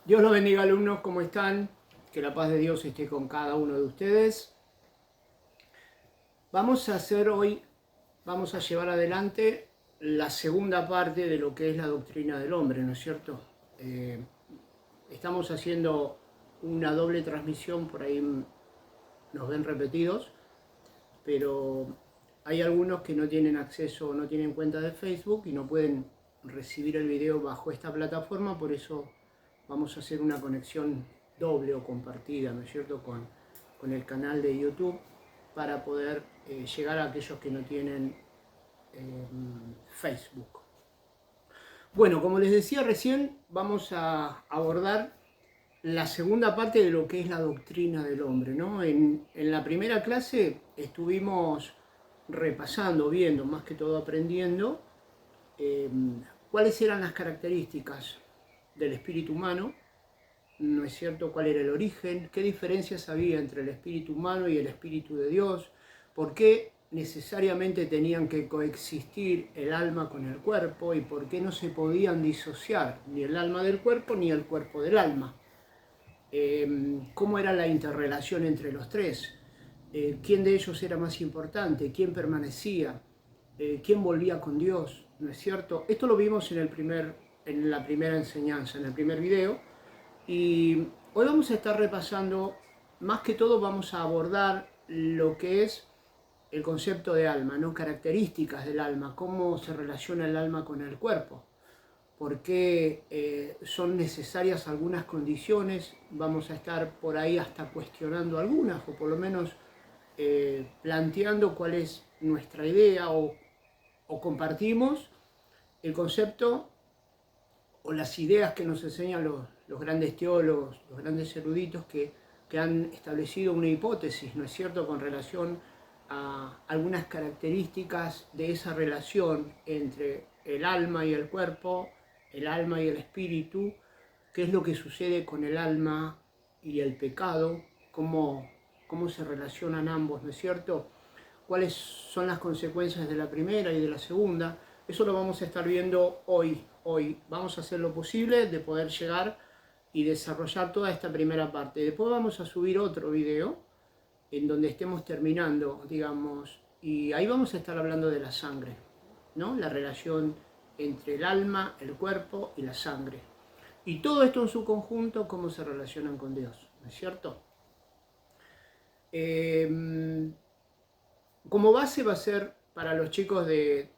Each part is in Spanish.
Dios los bendiga, alumnos, ¿cómo están? Que la paz de Dios esté con cada uno de ustedes. Vamos a hacer hoy, vamos a llevar adelante la segunda parte de lo que es la doctrina del hombre, ¿no es cierto? Estamos haciendo una doble transmisión, por ahí nos ven repetidos, pero hay algunos que no tienen acceso, no tienen cuenta de Facebook y no pueden recibir el video bajo esta plataforma, por eso vamos a hacer una conexión doble o compartida, ¿no es cierto?, con el canal de YouTube para poder llegar a aquellos que no tienen Facebook. Bueno, como les decía recién, vamos a abordar la segunda parte de lo que es la doctrina del hombre, ¿no? En la primera clase estuvimos repasando, viendo, más que todo aprendiendo, cuáles eran las características del espíritu humano, ¿no es cierto? ¿Cuál era el origen? ¿Qué diferencias había entre el espíritu humano y el espíritu de Dios? ¿Por qué necesariamente tenían que coexistir el alma con el cuerpo? ¿Y por qué no se podían disociar ni el alma del cuerpo ni el cuerpo del alma? ¿Cómo era la interrelación entre los tres? ¿Quién de ellos era más importante? ¿Quién permanecía? ¿Quién volvía con Dios? ¿No es cierto? Esto lo vimos en la primera enseñanza, en el primer video. Y hoy vamos a estar repasando, más que todo vamos a abordar lo que es el concepto de alma, ¿no? Características del alma, cómo se relaciona el alma con el cuerpo, por qué son necesarias algunas condiciones, vamos a estar por ahí hasta cuestionando algunas, o por lo menos planteando cuál es nuestra idea o compartimos el concepto o las ideas que nos enseñan los grandes teólogos, los grandes eruditos que han establecido una hipótesis, ¿no es cierto?, con relación a algunas características de esa relación entre el alma y el cuerpo, el alma y el espíritu, qué es lo que sucede con el alma y el pecado, cómo se relacionan ambos, ¿no es cierto?, cuáles son las consecuencias de la primera y de la segunda. Eso lo vamos a estar viendo hoy. Vamos a hacer lo posible de poder llegar y desarrollar toda esta primera parte. Después vamos a subir otro video en donde estemos terminando, digamos, y ahí vamos a estar hablando de la sangre, ¿no? La relación entre el alma, el cuerpo y la sangre. Y todo esto en su conjunto, cómo se relacionan con Dios, ¿no es cierto? Como base va a ser para los chicos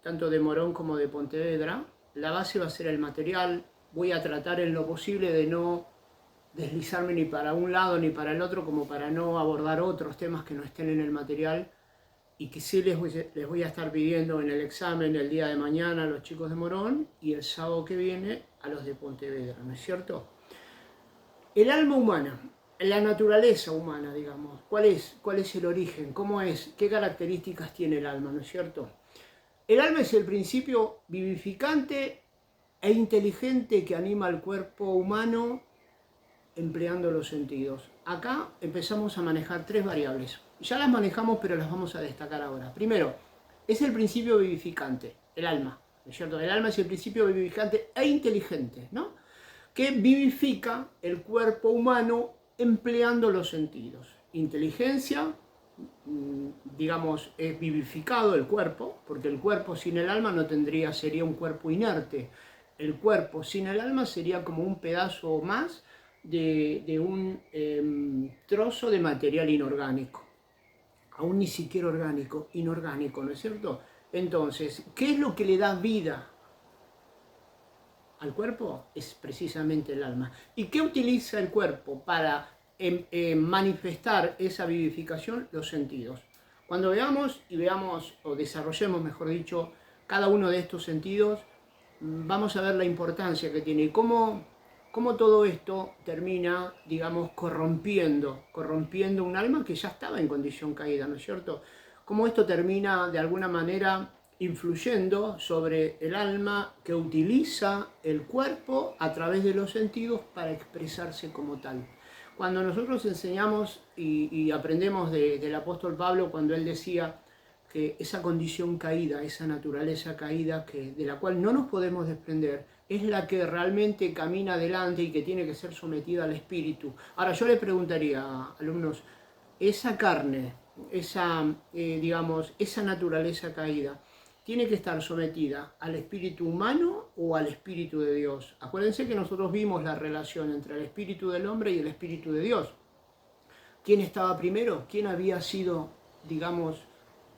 tanto de Morón como de Pontevedra, la base va a ser el material. Voy a tratar en lo posible de no deslizarme ni para un lado ni para el otro, como para no abordar otros temas que no estén en el material y que sí les voy a estar pidiendo en el examen el día de mañana a los chicos de Morón y el sábado que viene a los de Pontevedra, ¿no es cierto? El alma humana, la naturaleza humana, digamos, ¿cuál es el origen? ¿Cómo es? ¿Qué características tiene el alma, no es cierto? El alma es el principio vivificante e inteligente que anima al cuerpo humano empleando los sentidos. Acá empezamos a manejar tres variables. Ya las manejamos, pero las vamos a destacar ahora. Primero, es el principio vivificante, el alma, ¿no es cierto? El alma es el principio vivificante e inteligente, ¿no?, que vivifica el cuerpo humano empleando los sentidos. Inteligencia, digamos, es vivificado el cuerpo, porque el cuerpo sin el alma no sería un cuerpo inerte. El cuerpo sin el alma sería como un pedazo más de un trozo de material inorgánico, aún ni siquiera orgánico, inorgánico, ¿no es cierto? Entonces, ¿qué es lo que le da vida al cuerpo? Es precisamente el alma. ¿Y qué utiliza el cuerpo para manifestar esa vivificación? Los sentidos. Cuando veamos o desarrollemos, mejor dicho, cada uno de estos sentidos, vamos a ver la importancia que tiene y cómo todo esto termina, digamos, corrompiendo un alma que ya estaba en condición caída, ¿no es cierto? Cómo esto termina de alguna manera influyendo sobre el alma que utiliza el cuerpo a través de los sentidos para expresarse como tal. Cuando nosotros enseñamos y aprendemos del apóstol Pablo, cuando él decía que esa condición caída, esa naturaleza caída de la cual no nos podemos desprender, es la que realmente camina adelante y que tiene que ser sometida al Espíritu. Ahora yo le preguntaría a alumnos, esa carne, digamos, esa naturaleza caída, ¿tiene que estar sometida al espíritu humano o al espíritu de Dios? Acuérdense que nosotros vimos la relación entre el espíritu del hombre y el espíritu de Dios. ¿Quién estaba primero? ¿Quién había sido, digamos,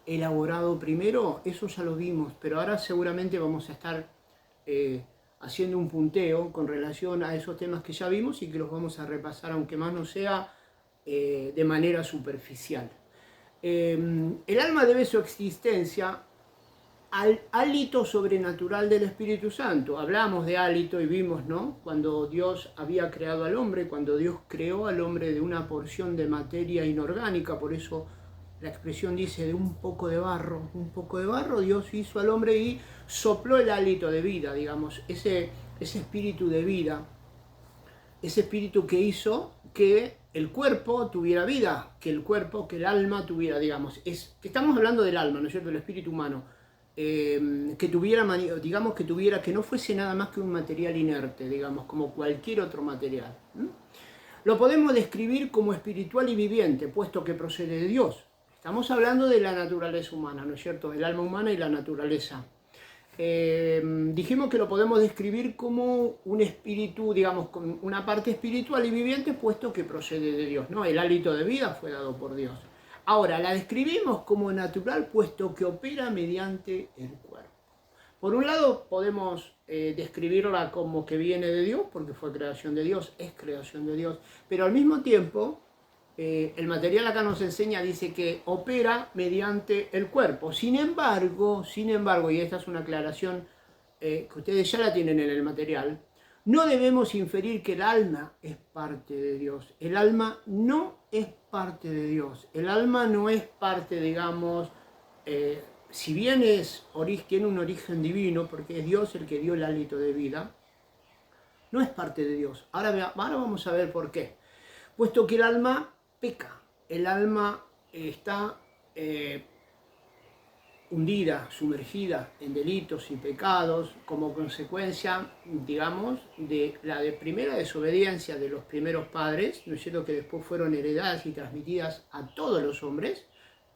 elaborado primero? Eso ya lo vimos, pero ahora seguramente vamos a estar haciendo un punteo con relación a esos temas que ya vimos y que los vamos a repasar, aunque más no sea de manera superficial. El alma debe su existencia al hálito sobrenatural del Espíritu Santo. Hablamos de hálito y vimos, ¿no? Cuando Dios había creado al hombre, cuando Dios creó al hombre de una porción de materia inorgánica, por eso la expresión dice de un poco de barro Dios hizo al hombre y sopló el hálito de vida, digamos, ese espíritu de vida, ese espíritu que hizo que el cuerpo tuviera vida, que el alma tuviera, digamos, estamos hablando del alma, ¿no es cierto?, el espíritu humano, que tuviera, digamos, que no fuese nada más que un material inerte, digamos, como cualquier otro material. Lo podemos describir como espiritual y viviente, puesto que procede de Dios. Estamos hablando de la naturaleza humana, ¿no es cierto?, del alma humana y la naturaleza. Dijimos que lo podemos describir como un espíritu, digamos, con una parte espiritual y viviente, puesto que procede de Dios, ¿no? El hálito de vida fue dado por Dios. Ahora, la describimos como natural, puesto que opera mediante el cuerpo. Por un lado, podemos describirla como que viene de Dios, porque fue creación de Dios, es creación de Dios, pero al mismo tiempo, el material acá nos enseña, dice que opera mediante el cuerpo. Sin embargo, y esta es una aclaración que ustedes ya la tienen en el material, no debemos inferir que el alma es parte de Dios. El alma no es parte de Dios. El alma no es parte, digamos, si bien tiene un origen divino, porque es Dios el que dio el hálito de vida, no es parte de Dios. Ahora vamos a ver por qué. Puesto que el alma peca, el alma está hundida, sumergida en delitos y pecados como consecuencia, digamos, de la primera desobediencia de los primeros padres, ¿no es cierto?, que después fueron heredadas y transmitidas a todos los hombres,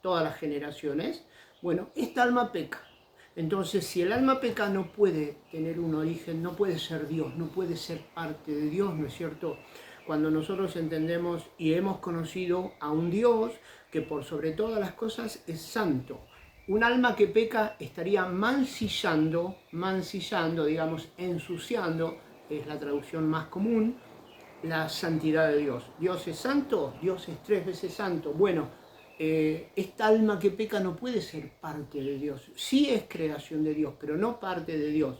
todas las generaciones. Bueno, esta alma peca. Entonces, si el alma peca, no puede tener un origen, no puede ser Dios, no puede ser parte de Dios, ¿no es cierto? Cuando nosotros entendemos y hemos conocido a un Dios que por sobre todas las cosas es santo. Un alma que peca estaría mancillando, digamos, ensuciando, es la traducción más común, la santidad de Dios. Dios es santo, Dios es 3 veces santo. Bueno, esta alma que peca no puede ser parte de Dios. Sí es creación de Dios, pero no parte de Dios.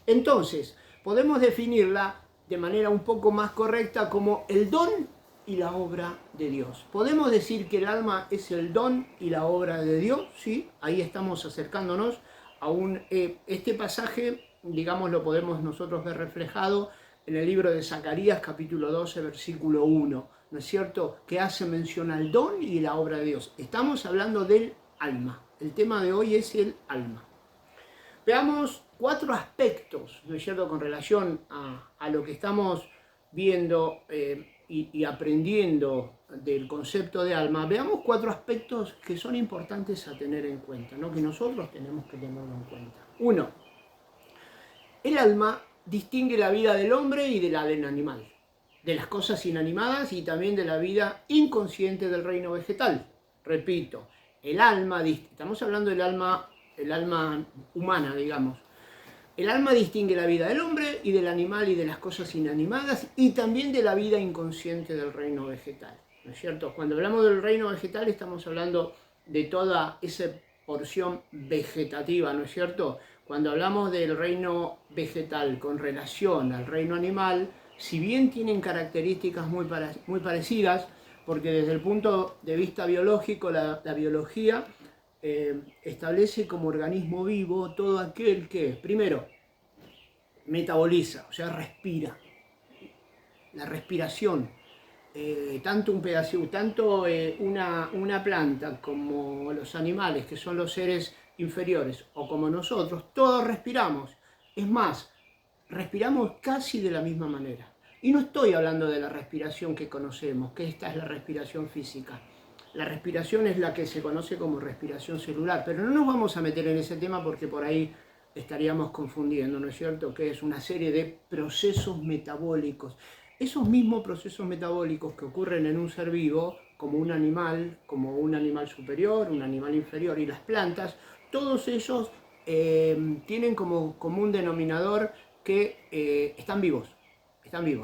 Entonces, podemos definirla de manera un poco más correcta como el don y la obra de Dios. ¿Podemos decir que el alma es el don y la obra de Dios? Sí, ahí estamos acercándonos a este pasaje, digamos, lo podemos nosotros ver reflejado en el libro de Zacarías, capítulo 12, versículo 1, ¿no es cierto?, que hace mención al don y la obra de Dios. Estamos hablando del alma. El tema de hoy es el alma. Veamos 4 aspectos, ¿no es cierto?, con relación a lo que estamos viendo y aprendiendo del concepto de alma. Veamos 4 aspectos que son importantes a tener en cuenta, ¿no?, que nosotros tenemos que tenerlo en cuenta. 1. El alma distingue la vida del hombre y de la del animal, de las cosas inanimadas y también de la vida inconsciente del reino vegetal. Repito, el alma, estamos hablando del alma, el alma humana, digamos. El alma distingue la vida del hombre y del animal y de las cosas inanimadas y también de la vida inconsciente del reino vegetal, ¿no es cierto? Cuando hablamos del reino vegetal estamos hablando de toda esa porción vegetativa, ¿no es cierto? Cuando hablamos del reino vegetal con relación al reino animal, si bien tienen características muy parecidas, porque desde el punto de vista biológico, la biología establece como organismo vivo todo aquel que, primero, metaboliza, o sea, respira. La respiración, tanto una planta como los animales, que son los seres inferiores, o como nosotros, todos respiramos. Es más, respiramos casi de la misma manera. Y no estoy hablando de la respiración que conocemos, que esta es la respiración física. La respiración es la que se conoce como respiración celular, pero no nos vamos a meter en ese tema porque por ahí estaríamos confundiendo, ¿no es cierto? Que es una serie de procesos metabólicos. Esos mismos procesos metabólicos que ocurren en un ser vivo, como un animal superior, un animal inferior y las plantas, todos ellos tienen como común denominador que están vivos,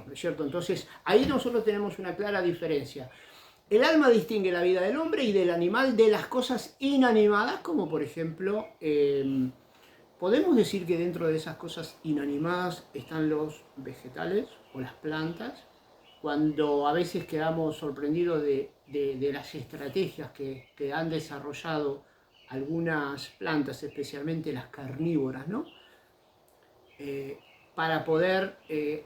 ¿no es cierto? Entonces ahí nosotros tenemos una clara diferencia. El alma distingue la vida del hombre y del animal de las cosas inanimadas, como por ejemplo, podemos decir que dentro de esas cosas inanimadas están los vegetales o las plantas, cuando a veces quedamos sorprendidos de las estrategias que han desarrollado algunas plantas, especialmente las carnívoras, ¿no? Para poder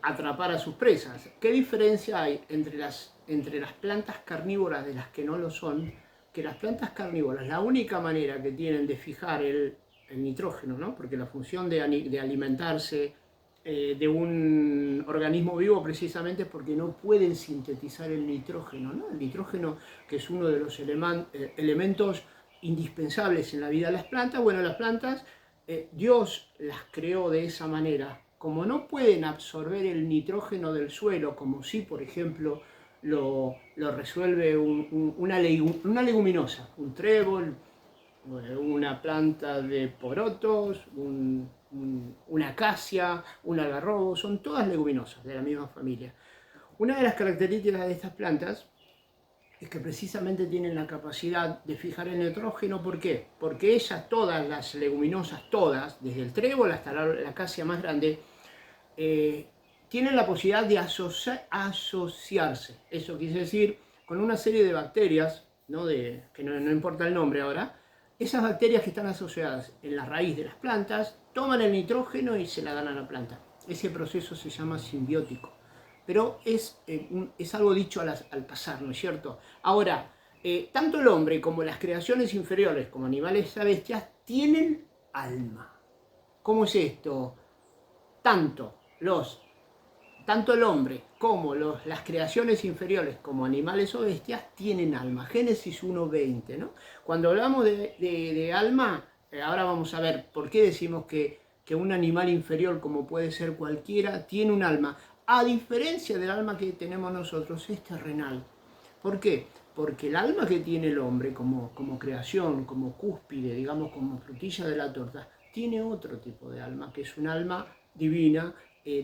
atrapar a sus presas. ¿Qué diferencia hay entre las plantas carnívoras de las que no lo son? Que las plantas carnívoras, la única manera que tienen de fijar el nitrógeno, ¿no? Porque la función de alimentarse de un organismo vivo precisamente es porque no pueden sintetizar el nitrógeno, ¿no? El nitrógeno, que es uno de los elementos indispensables en la vida de las plantas. Bueno, las plantas, Dios las creó de esa manera. Como no pueden absorber el nitrógeno del suelo, como si, por ejemplo, lo resuelve una leguminosa, un trébol, una planta de porotos, una acacia, un algarrobo, son todas leguminosas de la misma familia. Una de las características de estas plantas es que precisamente tienen la capacidad de fijar el nitrógeno. ¿Por qué? Porque ellas, todas las leguminosas, todas, desde el trébol hasta la acacia más grande, tienen la posibilidad de asociarse. Eso quiere decir, con una serie de bacterias, ¿no? Que no importa el nombre ahora, esas bacterias que están asociadas en la raíz de las plantas toman el nitrógeno y se la dan a la planta. Ese proceso se llama simbiótico. Pero es algo dicho al pasar, ¿no es cierto? Ahora, tanto el hombre como las creaciones inferiores, como animales y bestias, tienen alma. ¿Cómo es esto? Tanto el hombre como las creaciones inferiores, como animales o bestias, tienen alma. Génesis 1:20, ¿no? Cuando hablamos de alma, ahora vamos a ver por qué decimos que un animal inferior, como puede ser cualquiera, tiene un alma. A diferencia del alma que tenemos nosotros, es terrenal. ¿Por qué? Porque el alma que tiene el hombre como creación, como cúspide, digamos, como frutilla de la torta, tiene otro tipo de alma, que es un alma divina,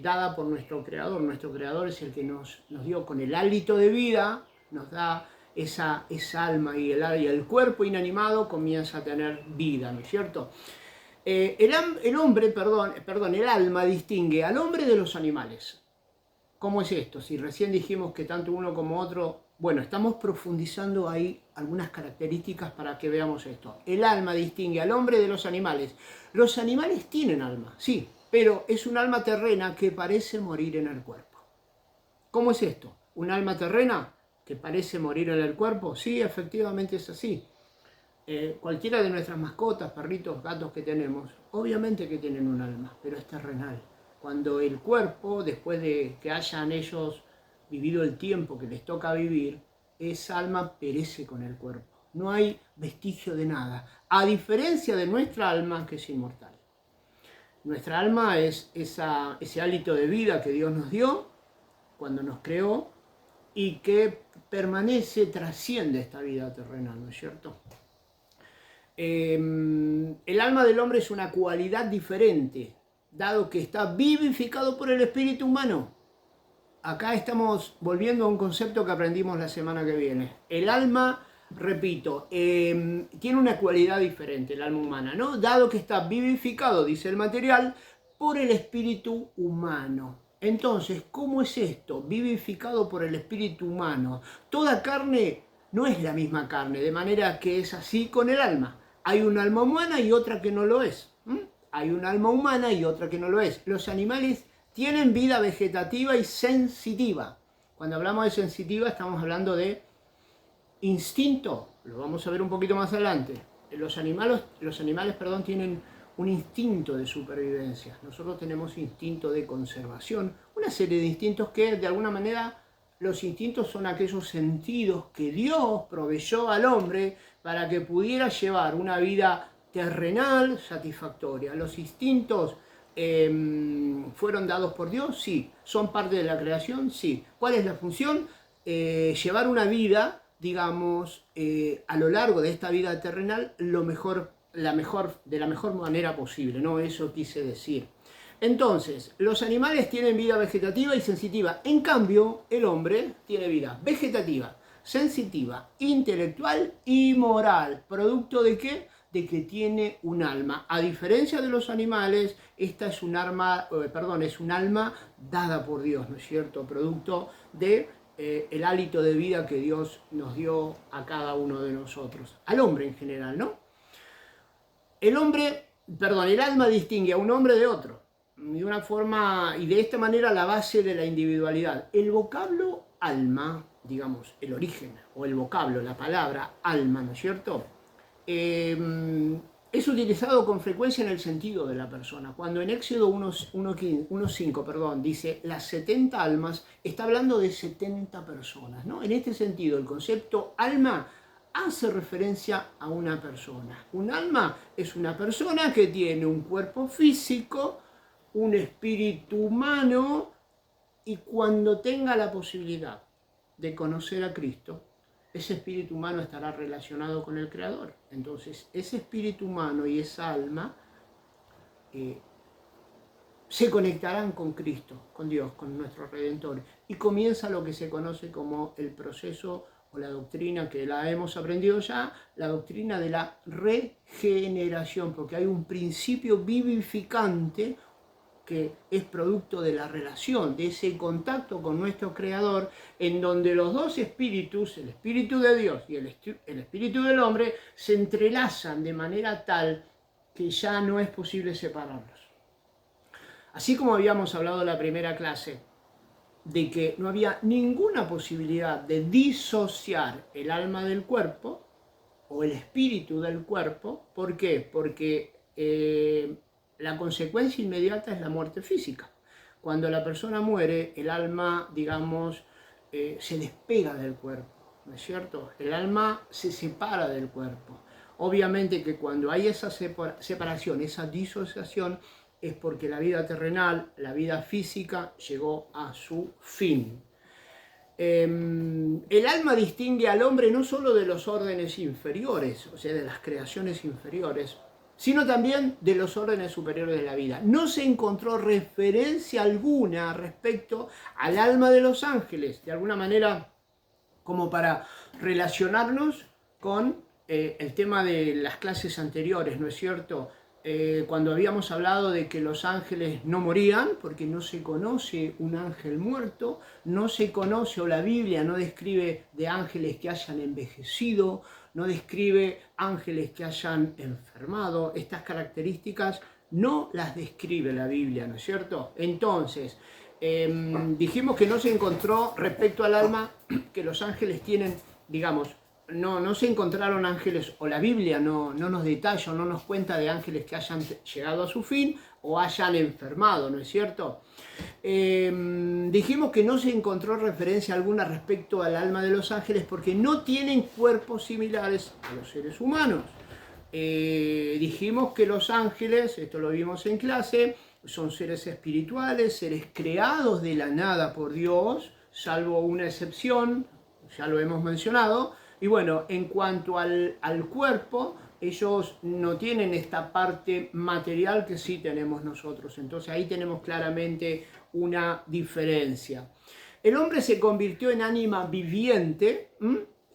dada por nuestro Creador. Nuestro Creador es el que nos dio con el hálito de vida, nos da esa alma, y el cuerpo inanimado comienza a tener vida, ¿no es cierto? El alma distingue al hombre de los animales. ¿Cómo es esto? Si recién dijimos que tanto uno como otro, bueno, estamos profundizando ahí algunas características para que veamos esto. El alma distingue al hombre de los animales. Los animales tienen alma, sí, pero es un alma terrena que parece morir en el cuerpo. ¿Cómo es esto? ¿Un alma terrena que parece morir en el cuerpo? Sí, efectivamente es así. Cualquiera de nuestras mascotas, perritos, gatos que tenemos, obviamente que tienen un alma, pero es terrenal. Cuando el cuerpo, después de que hayan ellos vivido el tiempo que les toca vivir, esa alma perece con el cuerpo. No hay vestigio de nada, a diferencia de nuestra alma, que es inmortal. Nuestra alma es ese hálito de vida que Dios nos dio cuando nos creó y que permanece, trasciende esta vida terrenal, ¿no es cierto? El alma del hombre es una cualidad diferente, dado que está vivificado por el espíritu humano. Acá estamos volviendo a un concepto que aprendimos la semana que viene. El alma, repito, tiene una cualidad diferente, el alma humana, ¿no? Dado que está vivificado, dice el material, por el espíritu humano. Entonces, ¿cómo es esto? Vivificado por el espíritu humano. Toda carne no es la misma carne, de manera que es así con el alma. Hay un alma humana y otra que no lo es. Hay un alma humana y otra que no lo es. Los animales tienen vida vegetativa y sensitiva. Cuando hablamos de sensitiva estamos hablando de instinto. Lo vamos a ver un poquito más adelante. Los animales, tienen un instinto de supervivencia. Nosotros tenemos instinto de conservación, una serie de instintos que de alguna manera los instintos son aquellos sentidos que Dios proveyó al hombre para que pudiera llevar una vida terrenal satisfactoria. Los instintos fueron dados por Dios, sí. ¿Son parte de la creación? Sí. ¿Cuál es la función? Llevar una vida, digamos, a lo largo de esta vida terrenal de la mejor manera posible, ¿no? Eso quise decir. Entonces, los animales tienen vida vegetativa y sensitiva. En cambio, el hombre tiene vida vegetativa, sensitiva, intelectual y moral. ¿Producto de qué? De que tiene un alma. A diferencia de los animales, esta es un alma dada por Dios, ¿no es cierto? Producto de el hálito de vida que Dios nos dio a cada uno de nosotros. Al hombre en general, ¿no? El alma distingue a un hombre de otro. De una forma, y de esta manera la base de la individualidad. El vocablo alma, digamos, el origen, o el vocablo, la palabra alma, ¿no es cierto? Es utilizado con frecuencia en el sentido de la persona. Cuando en Éxodo 1.5 dice las 70 almas, está hablando de 70 personas, ¿no? En este sentido, el concepto alma hace referencia a una persona. Un alma es una persona que tiene un cuerpo físico, un espíritu humano, y cuando tenga la posibilidad de conocer a Cristo, ese espíritu humano estará relacionado con el Creador. Entonces, ese espíritu humano y esa alma se conectarán con Cristo, con Dios, con nuestro Redentor. Y comienza lo que se conoce como el proceso o la doctrina, que la hemos aprendido ya, la doctrina de la regeneración, porque hay un principio vivificante que es producto de la relación, de ese contacto con nuestro Creador, en donde los dos espíritus, el espíritu de Dios y el espíritu del hombre, se entrelazan de manera tal que ya no es posible separarlos. Así como habíamos hablado en la primera clase, de que no había ninguna posibilidad de disociar el alma del cuerpo o el espíritu del cuerpo. ¿Por qué? Porque la consecuencia inmediata es la muerte física. Cuando la persona muere, el alma, digamos, se despega del cuerpo, ¿no es cierto? El alma se separa del cuerpo. Obviamente que cuando hay esa separación, esa disociación, es porque la vida terrenal, la vida física, llegó a su fin. El alma distingue al hombre no solo de los órdenes inferiores, o sea, de las creaciones inferiores, sino también de los órdenes superiores de la vida. No se encontró referencia alguna respecto al alma de los ángeles, de alguna manera como para relacionarnos con el tema de las clases anteriores, ¿no es cierto? Cuando habíamos hablado de que los ángeles no morían, porque no se conoce un ángel muerto, no se conoce, o la Biblia no describe de ángeles que hayan envejecido, no describe ángeles que hayan enfermado. Estas características no las describe la Biblia, ¿no es cierto? Entonces, dijimos que no se encontró respecto al alma que los ángeles tienen, digamos, no se encontraron ángeles, o la Biblia no nos detalla o no nos cuenta de ángeles que hayan llegado a su fin o hayan enfermado, ¿no es cierto? Dijimos que no se encontró referencia alguna respecto al alma de los ángeles porque no tienen cuerpos similares a los seres humanos. Dijimos que los ángeles, esto lo vimos en clase, son seres espirituales, seres creados de la nada por Dios, salvo una excepción, ya lo hemos mencionado. Y bueno, en cuanto al cuerpo, ellos no tienen esta parte material que sí tenemos nosotros. Entonces ahí tenemos claramente una diferencia. El hombre se convirtió en ánima viviente,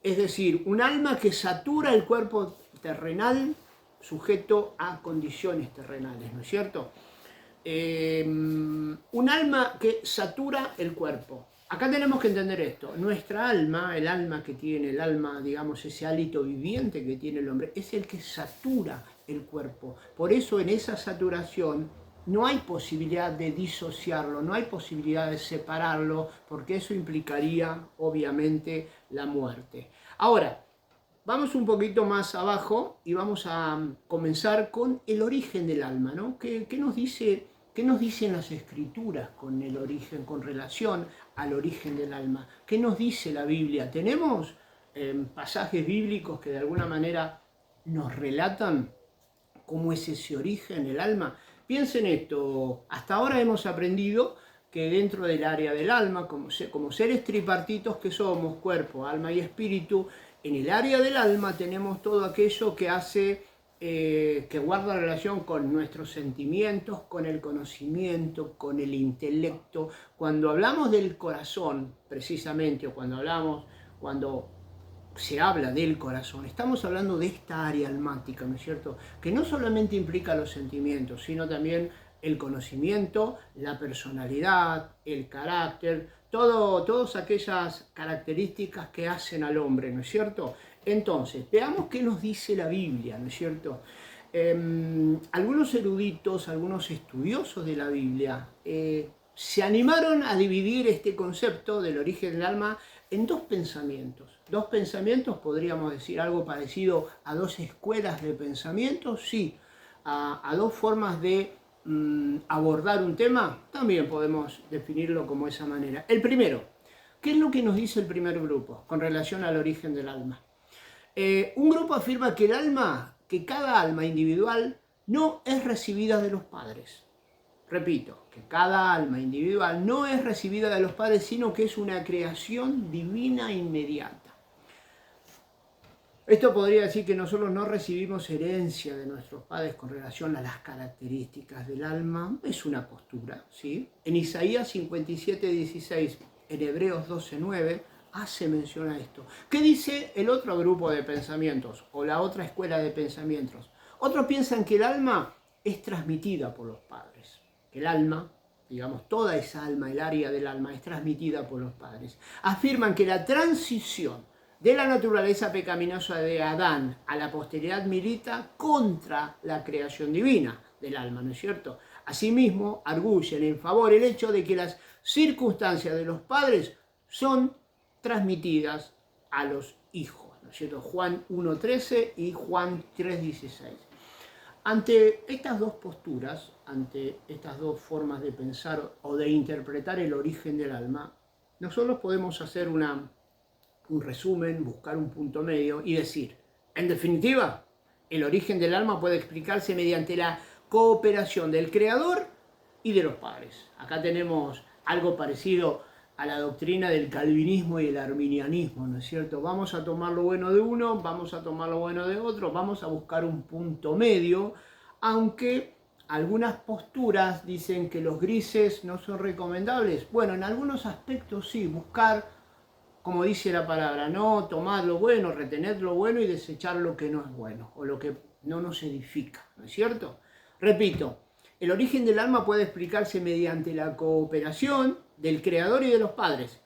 es decir, un alma que satura el cuerpo terrenal sujeto a condiciones terrenales, ¿no es cierto? Un alma que satura el cuerpo. Acá tenemos que entender esto. Nuestra alma, el alma que tiene, el alma, digamos, ese hálito viviente que tiene el hombre, es el que satura el cuerpo. Por eso en esa saturación no hay posibilidad de disociarlo, no hay posibilidad de separarlo, porque eso implicaría, obviamente, la muerte. Ahora, Vamos un poquito más abajo y vamos a comenzar con el origen del alma, ¿no? Qué nos dicen las escrituras con el origen, con relación al origen del alma? ¿Qué nos dice la Biblia? Tenemos pasajes bíblicos que de alguna manera nos relatan cómo es ese origen, el alma. Piensen esto, hasta ahora hemos aprendido que dentro del área del alma, como seres tripartitos que somos, cuerpo, alma y espíritu, en el área del alma tenemos todo aquello que hace, que guarda relación con nuestros sentimientos, con el conocimiento, con el intelecto. Cuando hablamos del corazón, precisamente, o cuando se habla del corazón, estamos hablando de esta área almática, ¿no es cierto? Que no solamente implica los sentimientos, sino también el conocimiento, la personalidad, el carácter, todas aquellas características que hacen al hombre, ¿no es cierto? Entonces, veamos qué nos dice la Biblia, ¿no es cierto? Algunos eruditos, algunos estudiosos de la Biblia, se animaron a dividir este concepto del origen del alma en dos pensamientos. Dos pensamientos, podríamos decir algo parecido a dos escuelas de pensamiento, sí, a dos formas de abordar un tema, también podemos definirlo como esa manera. El primero, ¿qué es lo que nos dice el primer grupo con relación al origen del alma? Un grupo afirma que que cada alma individual no es recibida de los padres. Repito, que cada alma individual no es recibida de los padres, sino que es una creación divina inmediata. Esto podría decir que nosotros no recibimos herencia de nuestros padres con relación a las características del alma. Es una postura, ¿sí? En Isaías 57:16, en Hebreos 12:9, hace mención a esto. ¿Qué dice el otro grupo de pensamientos o la otra escuela de pensamientos? Otros piensan que el alma es transmitida por los padres. El alma, digamos, toda esa alma, el área del alma, es transmitida por los padres. Afirman que la transición de la naturaleza pecaminosa de Adán a la posteridad milita contra la creación divina del alma, ¿no es cierto? Asimismo, arguyen en favor el hecho de que las circunstancias de los padres son transmitidas a los hijos, ¿no es cierto? Juan 1:13 y Juan 3:16. Ante estas dos posturas, ante estas dos formas de pensar o de interpretar el origen del alma, nosotros podemos hacer un resumen, buscar un punto medio y decir, en definitiva, el origen del alma puede explicarse mediante la cooperación del creador y de los padres. Acá tenemos algo parecido a la doctrina del calvinismo y el arminianismo, ¿no es cierto? Vamos a tomar lo bueno de uno, vamos a tomar lo bueno de otro, vamos a buscar un punto medio, aunque algunas posturas dicen que los grises no son recomendables. Bueno, en algunos aspectos sí, buscar, como dice la palabra, no tomar lo bueno, retener lo bueno y desechar lo que no es bueno o lo que no nos edifica, ¿no es cierto? Repito, el origen del alma puede explicarse mediante la cooperación del creador y de los padres.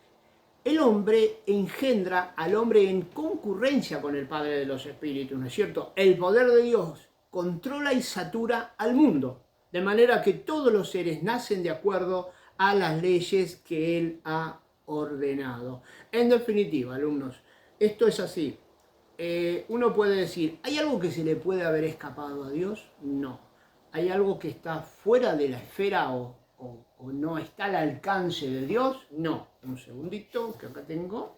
El hombre engendra al hombre en concurrencia con el Padre de los Espíritus, ¿no es cierto? El poder de Dios controla y satura al mundo, de manera que todos los seres nacen de acuerdo a las leyes que Él ha ordenado. En definitiva, alumnos, esto es así. Uno puede decir, ¿hay algo que se le puede haber escapado a Dios? No. ¿Hay algo que está fuera de la esfera o no está al alcance de Dios? No. Un segundito, que acá tengo.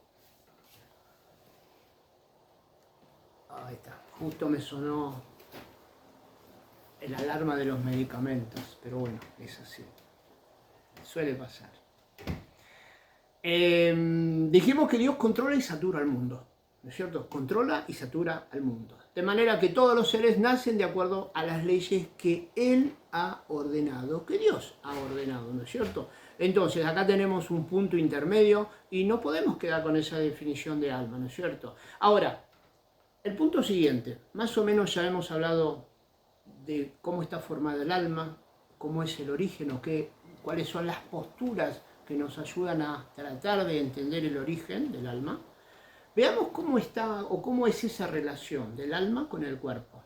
Ahí está. Justo me sonó el alarma de los medicamentos, pero bueno, es así. Suele pasar. Dijimos que Dios controla y satura al mundo, ¿no es cierto? Controla y satura al mundo. De manera que todos los seres nacen de acuerdo a las leyes que Él ha ordenado, que Dios ha ordenado, ¿no es cierto? Entonces, acá tenemos un punto intermedio y no podemos quedar con esa definición de alma, ¿no es cierto? Ahora, el punto siguiente, más o menos ya hemos hablado de cómo está formada el alma, cómo es el origen o cuáles son las posturas que nos ayudan a tratar de entender el origen del alma. Veamos cómo está o cómo es esa relación del alma con el cuerpo.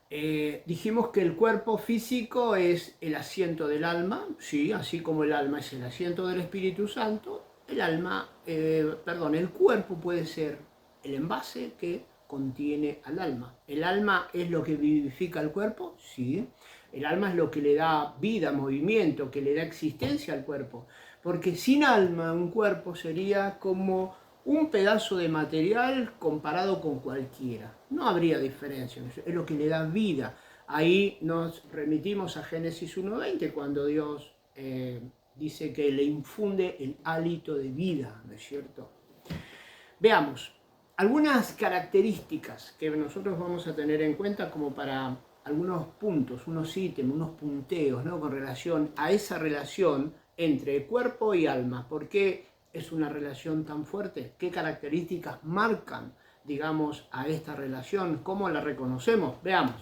Dijimos que el cuerpo físico es el asiento del alma, sí, así como el alma es el asiento del Espíritu Santo, el cuerpo puede ser el envase que contiene al alma. ¿El alma es lo que vivifica el cuerpo? Sí. El alma es lo que le da vida, movimiento, que le da existencia al cuerpo. Porque sin alma un cuerpo sería como un pedazo de material comparado con cualquiera. No habría diferencia, es lo que le da vida. Ahí nos remitimos a Génesis 1:20, cuando Dios dice que le infunde el hálito de vida, ¿no es cierto? Veamos algunas características que nosotros vamos a tener en cuenta como para algunos puntos, unos ítems, unos punteos, ¿no? Con relación a esa relación entre cuerpo y alma. ¿Por qué es una relación tan fuerte? ¿Qué características marcan, digamos, a esta relación? ¿Cómo la reconocemos? Veamos.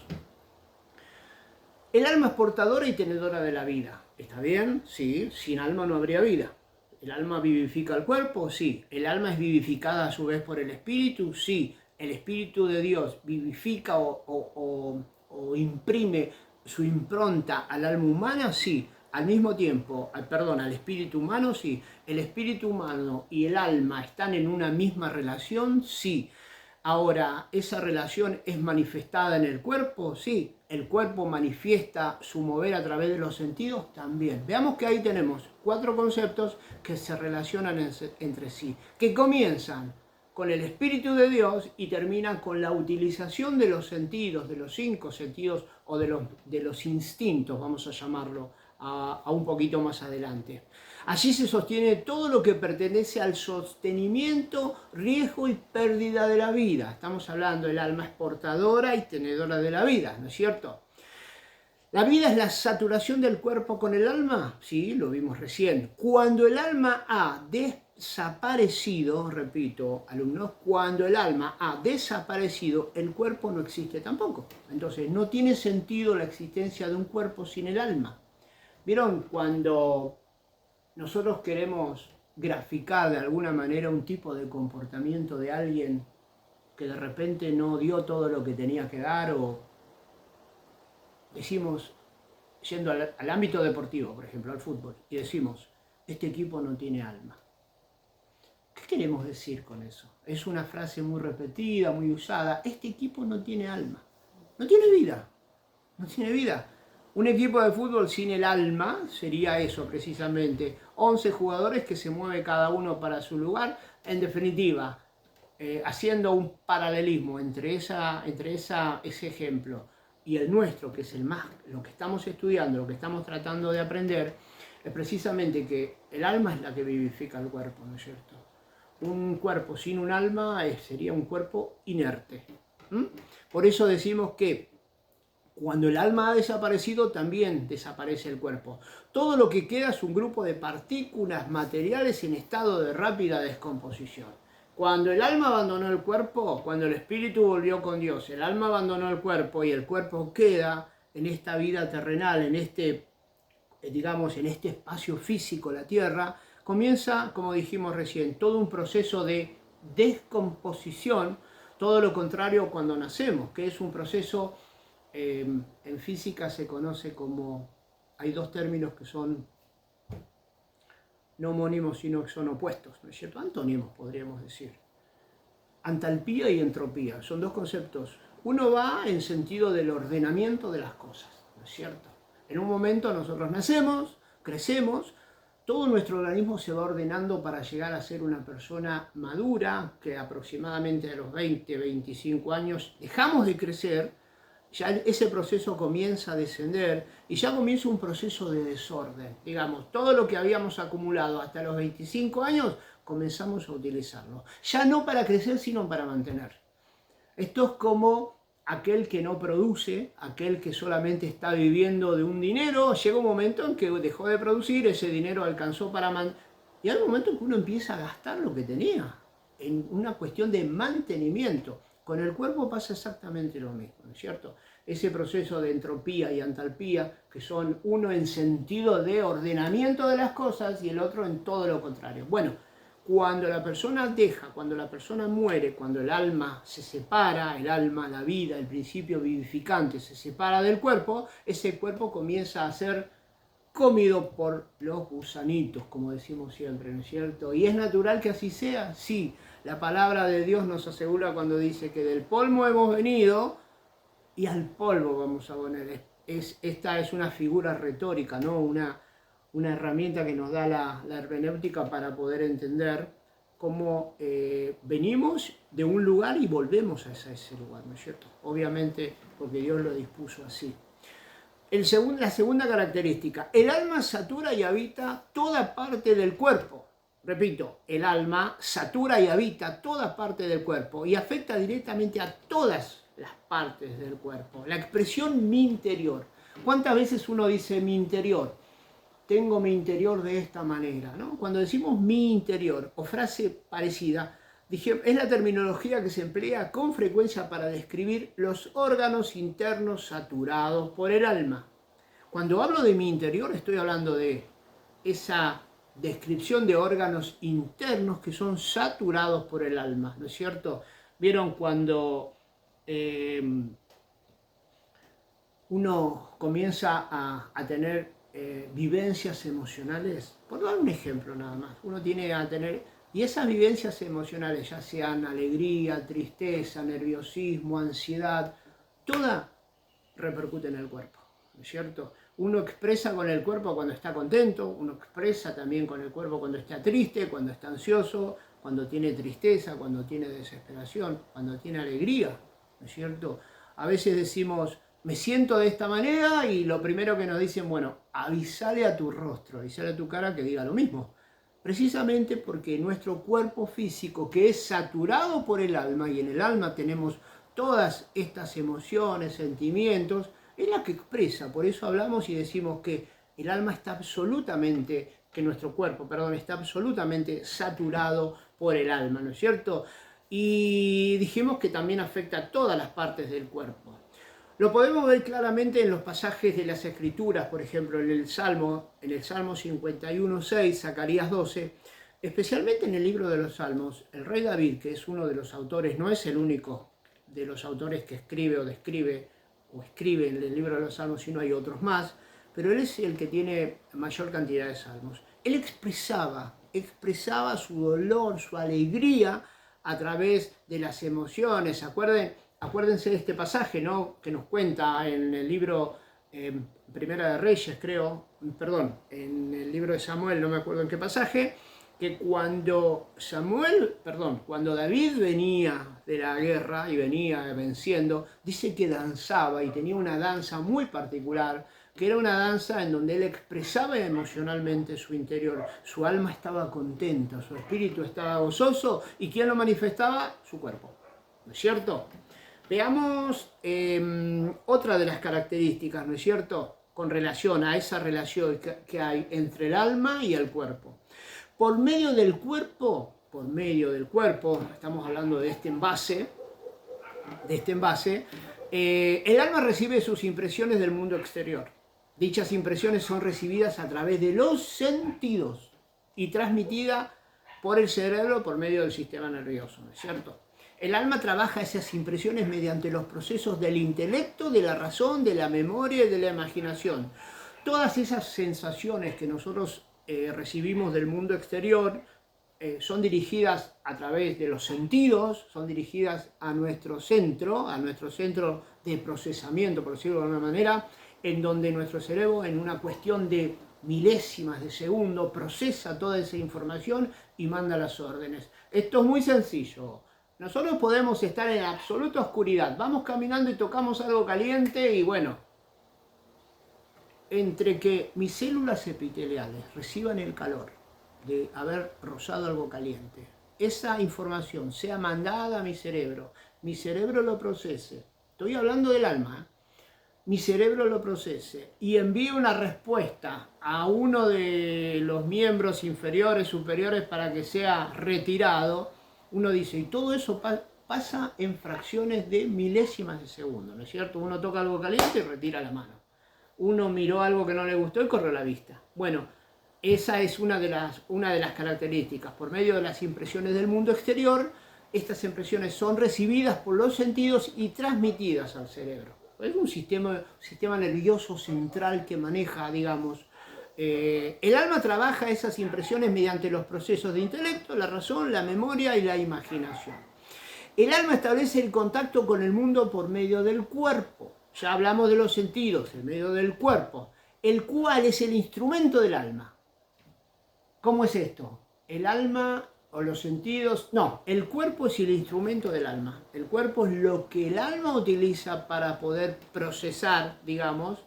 El alma es portadora y tenedora de la vida. ¿Está bien? Sí, sin alma no habría vida. ¿El alma vivifica el cuerpo? Sí. ¿El alma es vivificada a su vez por el espíritu? Sí. ¿El espíritu de Dios vivifica o imprime su impronta al alma humana? Sí. Al mismo tiempo, al espíritu humano, sí. ¿El espíritu humano y el alma están en una misma relación? Sí. Ahora, ¿esa relación es manifestada en el cuerpo? Sí. ¿El cuerpo manifiesta su mover a través de los sentidos? También. Veamos que ahí tenemos 4 conceptos que se relacionan entre sí, que comienzan con el Espíritu de Dios y terminan con la utilización de los sentidos, de los 5 sentidos o de los instintos, vamos a llamarlo, a un poquito más adelante. Allí se sostiene todo lo que pertenece al sostenimiento, riesgo y pérdida de la vida. Estamos hablando del alma exportadora y tenedora de la vida, ¿no es cierto? ¿La vida es la saturación del cuerpo con el alma? Sí, lo vimos recién. Cuando el alma ha desaparecido, repito, alumnos, cuando el alma ha desaparecido, el cuerpo no existe tampoco. Entonces, no tiene sentido la existencia de un cuerpo sin el alma. ¿Vieron? Cuando nosotros queremos graficar de alguna manera un tipo de comportamiento de alguien que de repente no dio todo lo que tenía que dar, o decimos, yendo al ámbito deportivo, por ejemplo, al fútbol, y decimos, este equipo no tiene alma. ¿Qué queremos decir con eso? Es una frase muy repetida, muy usada. Este equipo no tiene alma, no tiene vida, no tiene vida. Un equipo de fútbol sin el alma sería eso precisamente, 11 jugadores que se mueve cada uno para su lugar, en definitiva, haciendo un paralelismo entre ese ejemplo y el nuestro, que es el más, lo que estamos estudiando, lo que estamos tratando de aprender, es precisamente que el alma es la que vivifica el cuerpo, ¿no es cierto? Un cuerpo sin un alma sería un cuerpo inerte. Por eso decimos que cuando el alma ha desaparecido, también desaparece el cuerpo. Todo lo que queda es un grupo de partículas materiales en estado de rápida descomposición. Cuando el alma abandonó el cuerpo, cuando el espíritu volvió con Dios, el alma abandonó el cuerpo y el cuerpo queda en esta vida terrenal, en este, digamos, en este espacio físico, la tierra, comienza, como dijimos recién, todo un proceso de descomposición, todo lo contrario cuando nacemos, que es un proceso, en física se conoce como, hay 2 términos que son no homónimos, sino que son opuestos, ¿no es cierto? Antónimos, podríamos decir. Entalpía y entropía, son 2 conceptos. Uno va en sentido del ordenamiento de las cosas, ¿no es cierto? En un momento nosotros nacemos, crecemos, todo nuestro organismo se va ordenando para llegar a ser una persona madura, que aproximadamente a los 20, 25 años dejamos de crecer, ya ese proceso comienza a descender y ya comienza un proceso de desorden. Digamos, todo lo que habíamos acumulado hasta los 25 años, comenzamos a utilizarlo. Ya no para crecer, sino para mantener. Esto es como aquel que no produce, aquel que solamente está viviendo de un dinero, llega un momento en que dejó de producir, ese dinero alcanzó para mantener. Y hay un momento en que uno empieza a gastar lo que tenía, en una cuestión de mantenimiento. Con el cuerpo pasa exactamente lo mismo, ¿no es cierto? Ese proceso de entropía y entalpía, que son uno en sentido de ordenamiento de las cosas y el otro en todo lo contrario. Bueno, cuando la persona deja, cuando la persona muere, cuando el alma se separa, el alma, la vida, el principio vivificante se separa del cuerpo, ese cuerpo comienza a ser comido por los gusanitos, como decimos siempre, ¿no es cierto? ¿Y es natural que así sea? Sí. La palabra de Dios nos asegura cuando dice que del polvo hemos venido y al polvo vamos a volver. Esta es una figura retórica, ¿no? Una herramienta que nos da la hermenéutica para poder entender cómo venimos de un lugar y volvemos a ese lugar, ¿no es cierto? Obviamente porque Dios lo dispuso así. La segunda característica, el alma satura y habita toda parte del cuerpo. Repito, el alma satura y habita toda parte del cuerpo y afecta directamente a todas las partes del cuerpo. La expresión mi interior. ¿Cuántas veces uno dice mi interior? Tengo mi interior de esta manera, ¿no? Cuando decimos mi interior o frase parecida, es la terminología que se emplea con frecuencia para describir los órganos internos saturados por el alma. Cuando hablo de mi interior estoy hablando de esa descripción de órganos internos que son saturados por el alma, ¿no es cierto? ¿Vieron cuando uno comienza a tener vivencias emocionales? Por dar un ejemplo nada más, uno tiene a tener, y esas vivencias emocionales, ya sean alegría, tristeza, nerviosismo, ansiedad, toda repercute en el cuerpo, ¿no es cierto? Uno expresa con el cuerpo cuando está contento, uno expresa también con el cuerpo cuando está triste, cuando está ansioso, cuando tiene tristeza, cuando tiene desesperación, cuando tiene alegría, ¿no es cierto? A veces decimos, me siento de esta manera y lo primero que nos dicen, bueno, avísale a tu rostro, avísale a tu cara que diga lo mismo. Precisamente porque nuestro cuerpo físico, que es saturado por el alma, y en el alma tenemos todas estas emociones, sentimientos, es la que expresa. Por eso hablamos y decimos que el alma está absolutamente, que nuestro cuerpo, perdón, está absolutamente saturado por el alma, ¿no es cierto? Y dijimos que también afecta a todas las partes del cuerpo. Lo podemos ver claramente en los pasajes de las Escrituras, por ejemplo, en el Salmo 51:6, Zacarías 12, especialmente en el libro de los Salmos. El rey David, que es uno de los autores, no es el único de los autores que escribe o describe o escribe en el libro de los Salmos, sino hay otros más, pero él es el que tiene mayor cantidad de salmos. Él expresaba su dolor, su alegría a través de las emociones. Acuérdense de este pasaje, ¿no?, que nos cuenta en el libro Primera de Reyes, en el libro de Samuel, no me acuerdo en qué pasaje, que cuando David venía de la guerra y venía venciendo, dice que danzaba y tenía una danza muy particular, que era una danza en donde él expresaba emocionalmente su interior. Su alma estaba contenta, su espíritu estaba gozoso, y ¿quién lo manifestaba? Su cuerpo, ¿no es cierto? Veamos otra de las características, ¿no es cierto?, con relación a esa relación que hay entre el alma y el cuerpo. Por medio del cuerpo, estamos hablando de este envase, el alma recibe sus impresiones del mundo exterior. Dichas impresiones son recibidas a través de los sentidos y transmitidas por el cerebro por medio del sistema nervioso, ¿no es cierto? El alma trabaja esas impresiones mediante los procesos del intelecto, de la razón, de la memoria y de la imaginación. Todas esas sensaciones que nosotros recibimos del mundo exterior son dirigidas a través de los sentidos, son dirigidas a nuestro centro de procesamiento, por decirlo de alguna manera, en donde nuestro cerebro, en una cuestión de milésimas de segundo, procesa toda esa información y manda las órdenes. Esto es muy sencillo. Nosotros podemos estar en absoluta oscuridad, vamos caminando y tocamos algo caliente y bueno, entre que mis células epiteliales reciban el calor de haber rozado algo caliente, esa información sea mandada a mi cerebro lo procese, estoy hablando del alma, mi cerebro lo procese y envíe una respuesta a uno de los miembros inferiores, superiores, para que sea retirado, uno dice, y todo eso pasa en fracciones de milésimas de segundo, ¿no es cierto? Uno toca algo caliente y retira la mano. Uno miró algo que no le gustó y corrió la vista. Bueno, esa es una de las características. Por medio de las impresiones del mundo exterior, estas impresiones son recibidas por los sentidos y transmitidas al cerebro. Es un sistema nervioso central que maneja, digamos, El alma trabaja esas impresiones mediante los procesos de intelecto, la razón, la memoria y la imaginación. El alma establece el contacto con el mundo por medio del cuerpo. Ya hablamos de los sentidos, el medio del cuerpo, el cual es el instrumento del alma. ¿Cómo es esto? El alma o los sentidos... No, el cuerpo es el instrumento del alma. El cuerpo es lo que el alma utiliza para poder procesar, digamos,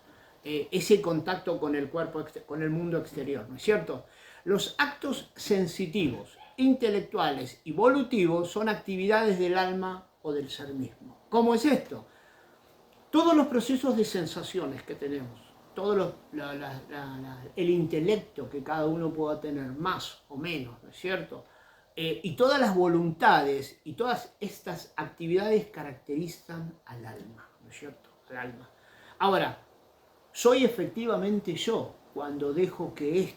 ese contacto con el cuerpo, con el mundo exterior, ¿no es cierto? Los actos sensitivos, intelectuales y volutivos son actividades del alma o del ser mismo. ¿Cómo es esto? Todos los procesos de sensaciones que tenemos, todo el intelecto que cada uno pueda tener, más o menos, ¿no es cierto? Y todas las voluntades y todas estas actividades caracterizan al alma, ¿no es cierto? Al alma. Ahora, soy efectivamente yo cuando dejo que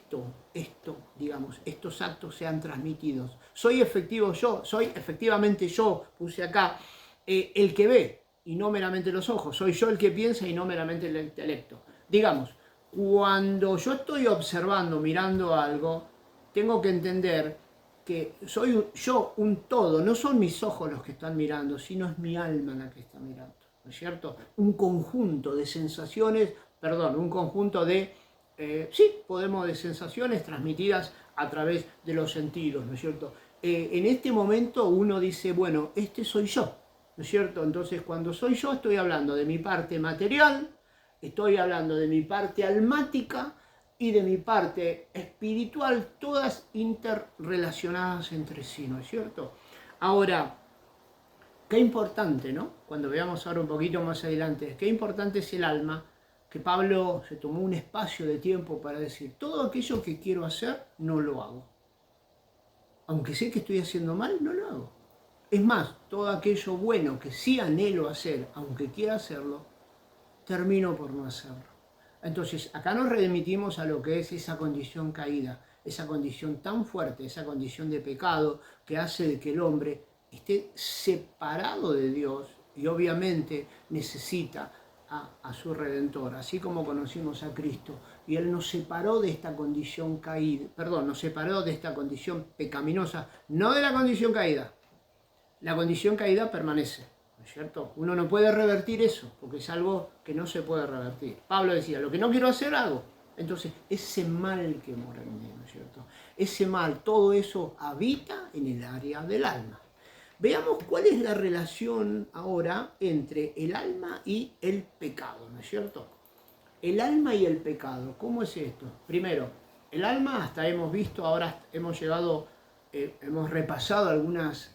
digamos, estos actos sean transmitidos. Soy efectivamente yo, puse acá, el que ve y no meramente los ojos. Soy yo el que piensa y no meramente el intelecto. Digamos, cuando yo estoy observando, mirando algo, tengo que entender que soy yo un todo, no son mis ojos los que están mirando, sino es mi alma la que está mirando, ¿no es cierto? Un conjunto de sensaciones, un conjunto de, de sensaciones transmitidas a través de los sentidos, ¿no es cierto? En este momento uno dice, bueno, este soy yo, ¿no es cierto? Entonces cuando soy yo estoy hablando de mi parte material, estoy hablando de mi parte almática y de mi parte espiritual, todas interrelacionadas entre sí, ¿no es cierto? Ahora, qué importante, ¿no? Cuando veamos ahora un poquito más adelante, qué importante es el alma, que Pablo se tomó un espacio de tiempo para decir, todo aquello que quiero hacer, no lo hago. Aunque sé que estoy haciendo mal, no lo hago. Es más, todo aquello bueno que sí anhelo hacer, aunque quiera hacerlo, termino por no hacerlo. Entonces, acá nos remitimos a lo que es esa condición caída, esa condición tan fuerte, esa condición de pecado que hace de que el hombre esté separado de Dios y obviamente necesita a su Redentor, así como conocimos a Cristo. Y Él nos separó de esta condición caída, nos separó de esta condición pecaminosa, no de la condición caída. La condición caída permanece, ¿no es cierto? Uno no puede revertir eso, porque es algo que no se puede revertir. Pablo decía, lo que no quiero hacer, hago. Entonces, ese mal que mora en mí, ¿no es cierto? Ese mal, todo eso habita en el área del alma. Veamos cuál es la relación ahora entre el alma y el pecado, ¿no es cierto? El alma y el pecado, ¿cómo es esto? Primero, el alma, hasta hemos visto, ahora hemos repasado algunas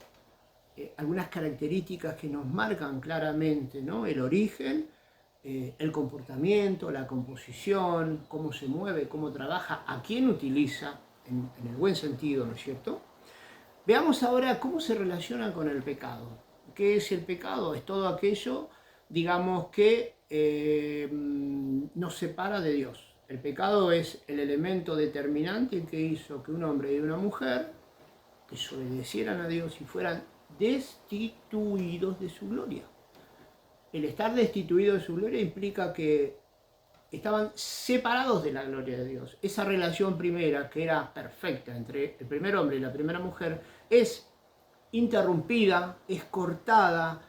características que nos marcan claramente, ¿no? El origen, el comportamiento, la composición, cómo se mueve, cómo trabaja, a quién utiliza, en el buen sentido, ¿no es cierto? Veamos ahora cómo se relaciona con el pecado. ¿Qué es el pecado? Es todo aquello, digamos, que nos separa de Dios. El pecado es el elemento determinante que hizo que un hombre y una mujer desobedecieran a Dios y fueran destituidos de su gloria. El estar destituido de su gloria implica que estaban separados de la gloria de Dios. Esa relación primera, que era perfecta entre el primer hombre y la primera mujer, es interrumpida, es cortada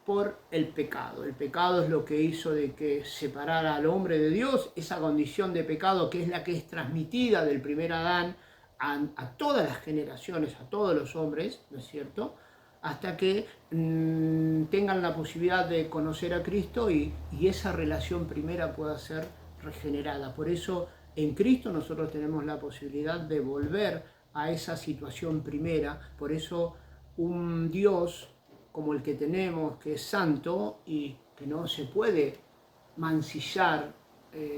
por el pecado. El pecado es lo que hizo de que separara al hombre de Dios, esa condición de pecado que es la que es transmitida del primer Adán a todas las generaciones, a todos los hombres, ¿no es cierto?, hasta que tengan la posibilidad de conocer a Cristo y esa relación primera pueda ser regenerada. Por eso en Cristo nosotros tenemos la posibilidad de volver a esa situación primera. Por eso un Dios como el que tenemos, que es santo y que no se puede mancillar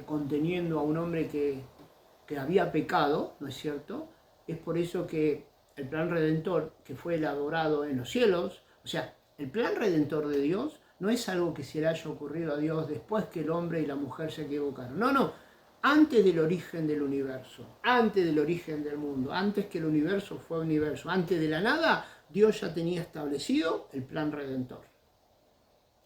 conteniendo a un hombre que había pecado, ¿no es cierto? Es por eso que el plan redentor que fue elaborado en los cielos, o sea, el plan redentor de Dios no es algo que se le haya ocurrido a Dios después que el hombre y la mujer se equivocaron. No, antes del origen del universo, antes del origen del mundo, antes que el universo fue universo, antes de la nada, Dios ya tenía establecido el plan redentor.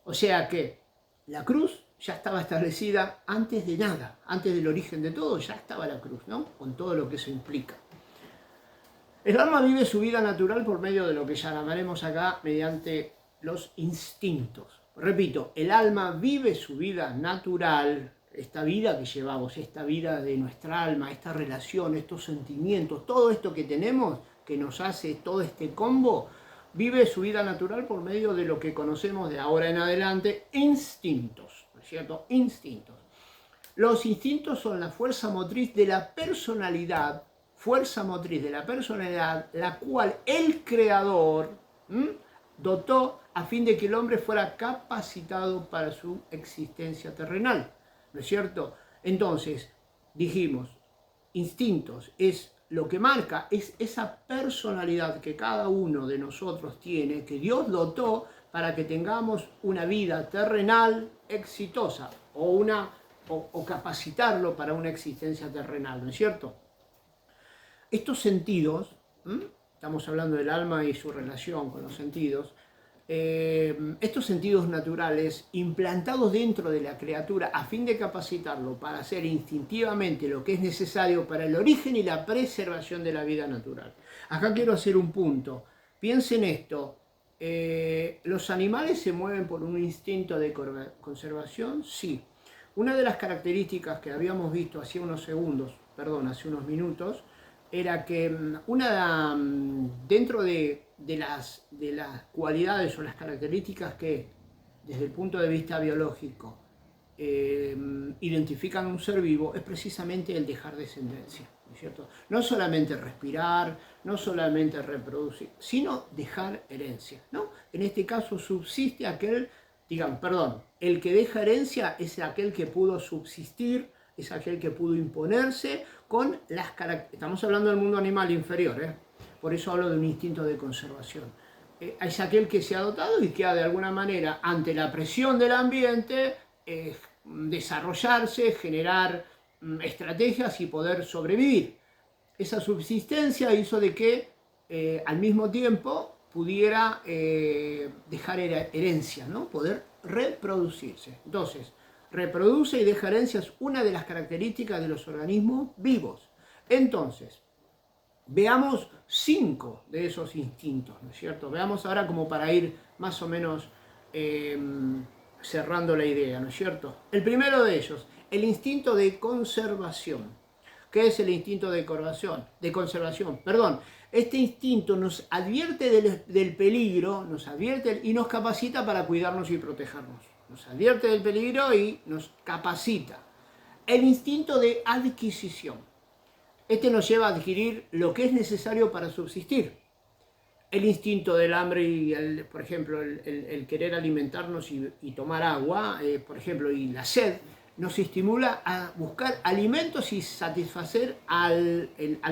O sea que la cruz ya estaba establecida antes de nada, antes del origen de todo, ya estaba la cruz, ¿no? Con todo lo que eso implica. El alma vive su vida natural por medio de lo que llamaremos acá mediante los instintos. Repito, el alma vive su vida natural, esta vida que llevamos, esta vida de nuestra alma, esta relación, estos sentimientos, todo esto que tenemos, que nos hace todo este combo, vive su vida natural por medio de lo que conocemos de ahora en adelante, instintos, ¿no es cierto? Instintos. Los instintos son la fuerza motriz de la personalidad, la cual el Creador dotó a fin de que el hombre fuera capacitado para su existencia terrenal, ¿no es cierto? Entonces, dijimos, instintos es lo que marca, es esa personalidad que cada uno de nosotros tiene, que Dios dotó para que tengamos una vida terrenal exitosa o capacitarlo para una existencia terrenal, ¿no es cierto? Estos sentidos, estamos hablando del alma y su relación con los sentidos, estos sentidos naturales implantados dentro de la criatura a fin de capacitarlo para hacer instintivamente lo que es necesario para el origen y la preservación de la vida natural. Acá quiero hacer un punto. Piensen esto. ¿Los animales se mueven por un instinto de conservación? Sí. Una de las características que habíamos visto hace unos minutos, era que dentro de las cualidades o las características que desde el punto de vista biológico identifican un ser vivo es precisamente el dejar descendencia, ¿no es cierto? No solamente respirar, no solamente reproducir, sino dejar herencia, ¿no? En este caso subsiste aquel, el que deja herencia es aquel que pudo subsistir, es aquel que pudo imponerse con las características. Estamos hablando del mundo animal inferior, por eso hablo de un instinto de conservación. Es aquel que se ha dotado y que ha de alguna manera, ante la presión del ambiente, desarrollarse, generar estrategias y poder sobrevivir. Esa subsistencia hizo de que al mismo tiempo pudiera dejar herencia, ¿no? Poder reproducirse. Entonces, reproduce y deja herencia es una de las características de los organismos vivos. Entonces, veamos 5 de esos instintos, ¿no es cierto? Veamos ahora como para ir más o menos cerrando la idea, ¿no es cierto? El primero de ellos, el instinto de conservación. ¿Qué es el instinto de conservación? Este instinto nos advierte del peligro, nos advierte y nos capacita para cuidarnos y protegernos. Nos advierte del peligro y nos capacita. El instinto de adquisición. Este nos lleva a adquirir lo que es necesario para subsistir. El instinto del hambre y, por ejemplo, el querer alimentarnos y tomar agua, por ejemplo, y la sed, nos estimula a buscar alimentos y satisfacer al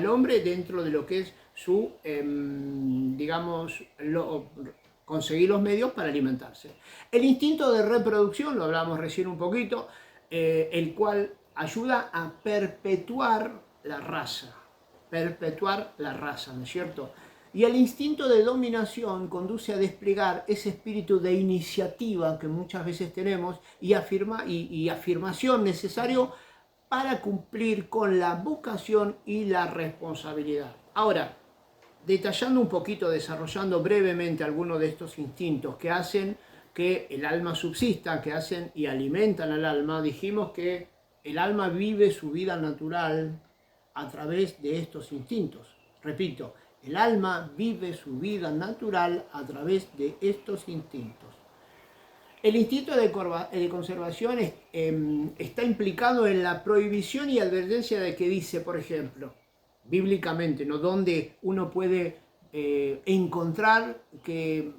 hombre dentro de lo que es su, conseguir los medios para alimentarse. El instinto de reproducción, lo hablábamos recién un poquito, el cual ayuda a perpetuar la raza, ¿no es cierto? Y el instinto de dominación conduce a desplegar ese espíritu de iniciativa que muchas veces tenemos y afirmación necesario para cumplir con la vocación y la responsabilidad. Ahora, detallando un poquito, desarrollando brevemente algunos de estos instintos que hacen que el alma subsista, que hacen y alimentan al alma, dijimos que el alma vive su vida natural a través de estos instintos. Repito, el alma vive su vida natural a través de estos instintos. El instinto de conservación está implicado en la prohibición y advertencia de que dice, por ejemplo, bíblicamente, ¿no? Donde uno puede encontrar que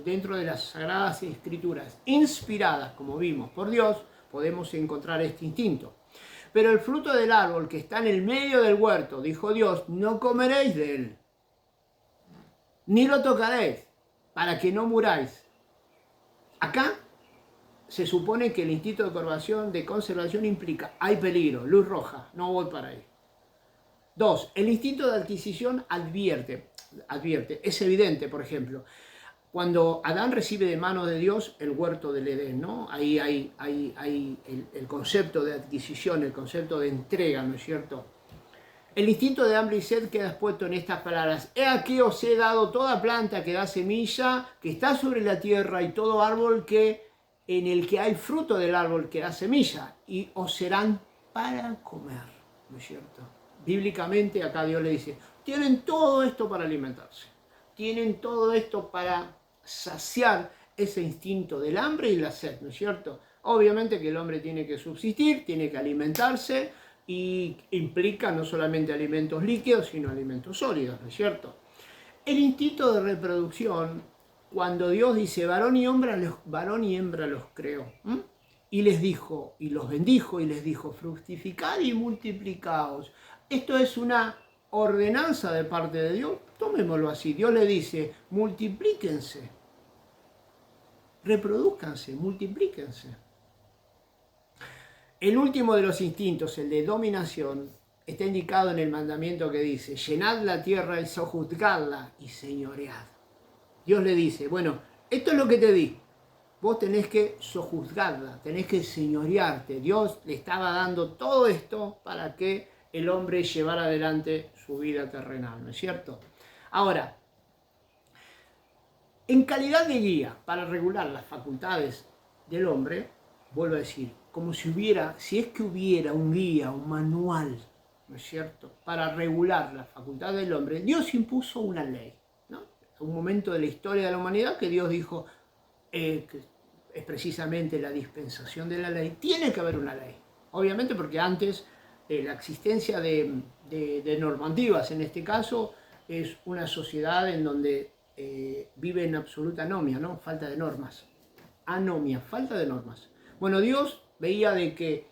dentro de las Sagradas Escrituras, inspiradas, como vimos, por Dios, podemos encontrar este instinto. Pero el fruto del árbol que está en el medio del huerto, dijo Dios, no comeréis de él, ni lo tocaréis, para que no muráis. Acá se supone que el instinto de conservación implica, hay peligro, luz roja, no voy para ahí. 2. El instinto de adquisición advierte, es evidente, por ejemplo, Cuando Adán recibe de manos de Dios el huerto del Edén, ¿no? Ahí hay el concepto de adquisición, el concepto de entrega, ¿no es cierto? El instinto de hambre y sed queda expuesto en estas palabras. He aquí os he dado toda planta que da semilla, que está sobre la tierra, y todo árbol en el que hay fruto del árbol que da semilla, y os serán para comer, ¿no es cierto? Bíblicamente acá Dios le dice, tienen todo esto para alimentarse, tienen todo esto para saciar ese instinto del hambre y la sed, ¿no es cierto? Obviamente que el hombre tiene que subsistir, tiene que alimentarse, y implica no solamente alimentos líquidos, sino alimentos sólidos, ¿no es cierto? El instinto de reproducción, cuando Dios dice varón y hembra los creó, ¿m? Y les dijo, y los bendijo, y les dijo, fructificad y multiplicaos. Esto es una ordenanza de parte de Dios, tomémoslo así. Dios le dice, multiplíquense, reproduzcanse, multiplíquense. El último de los instintos, el de dominación, está indicado en el mandamiento que dice, llenad la tierra y sojuzgadla y señoread. Dios le dice, bueno, esto es lo que te di, vos tenés que sojuzgarla, tenés que señorearte. Dios le estaba dando todo esto para que el hombre llevara adelante su vida terrenal, ¿no es cierto? Ahora, en calidad de guía para regular las facultades del hombre, vuelvo a decir, como si es que hubiera un guía, un manual, ¿no es cierto?, para regular las facultades del hombre, Dios impuso una ley, ¿no? Un momento de la historia de la humanidad que Dios dijo, que es precisamente la dispensación de la ley, tiene que haber una ley. Obviamente porque antes la existencia de normativas, en este caso, es una sociedad en donde vive en absoluta anomia, ¿no? Falta de normas. Anomia, falta de normas. Bueno, Dios veía de que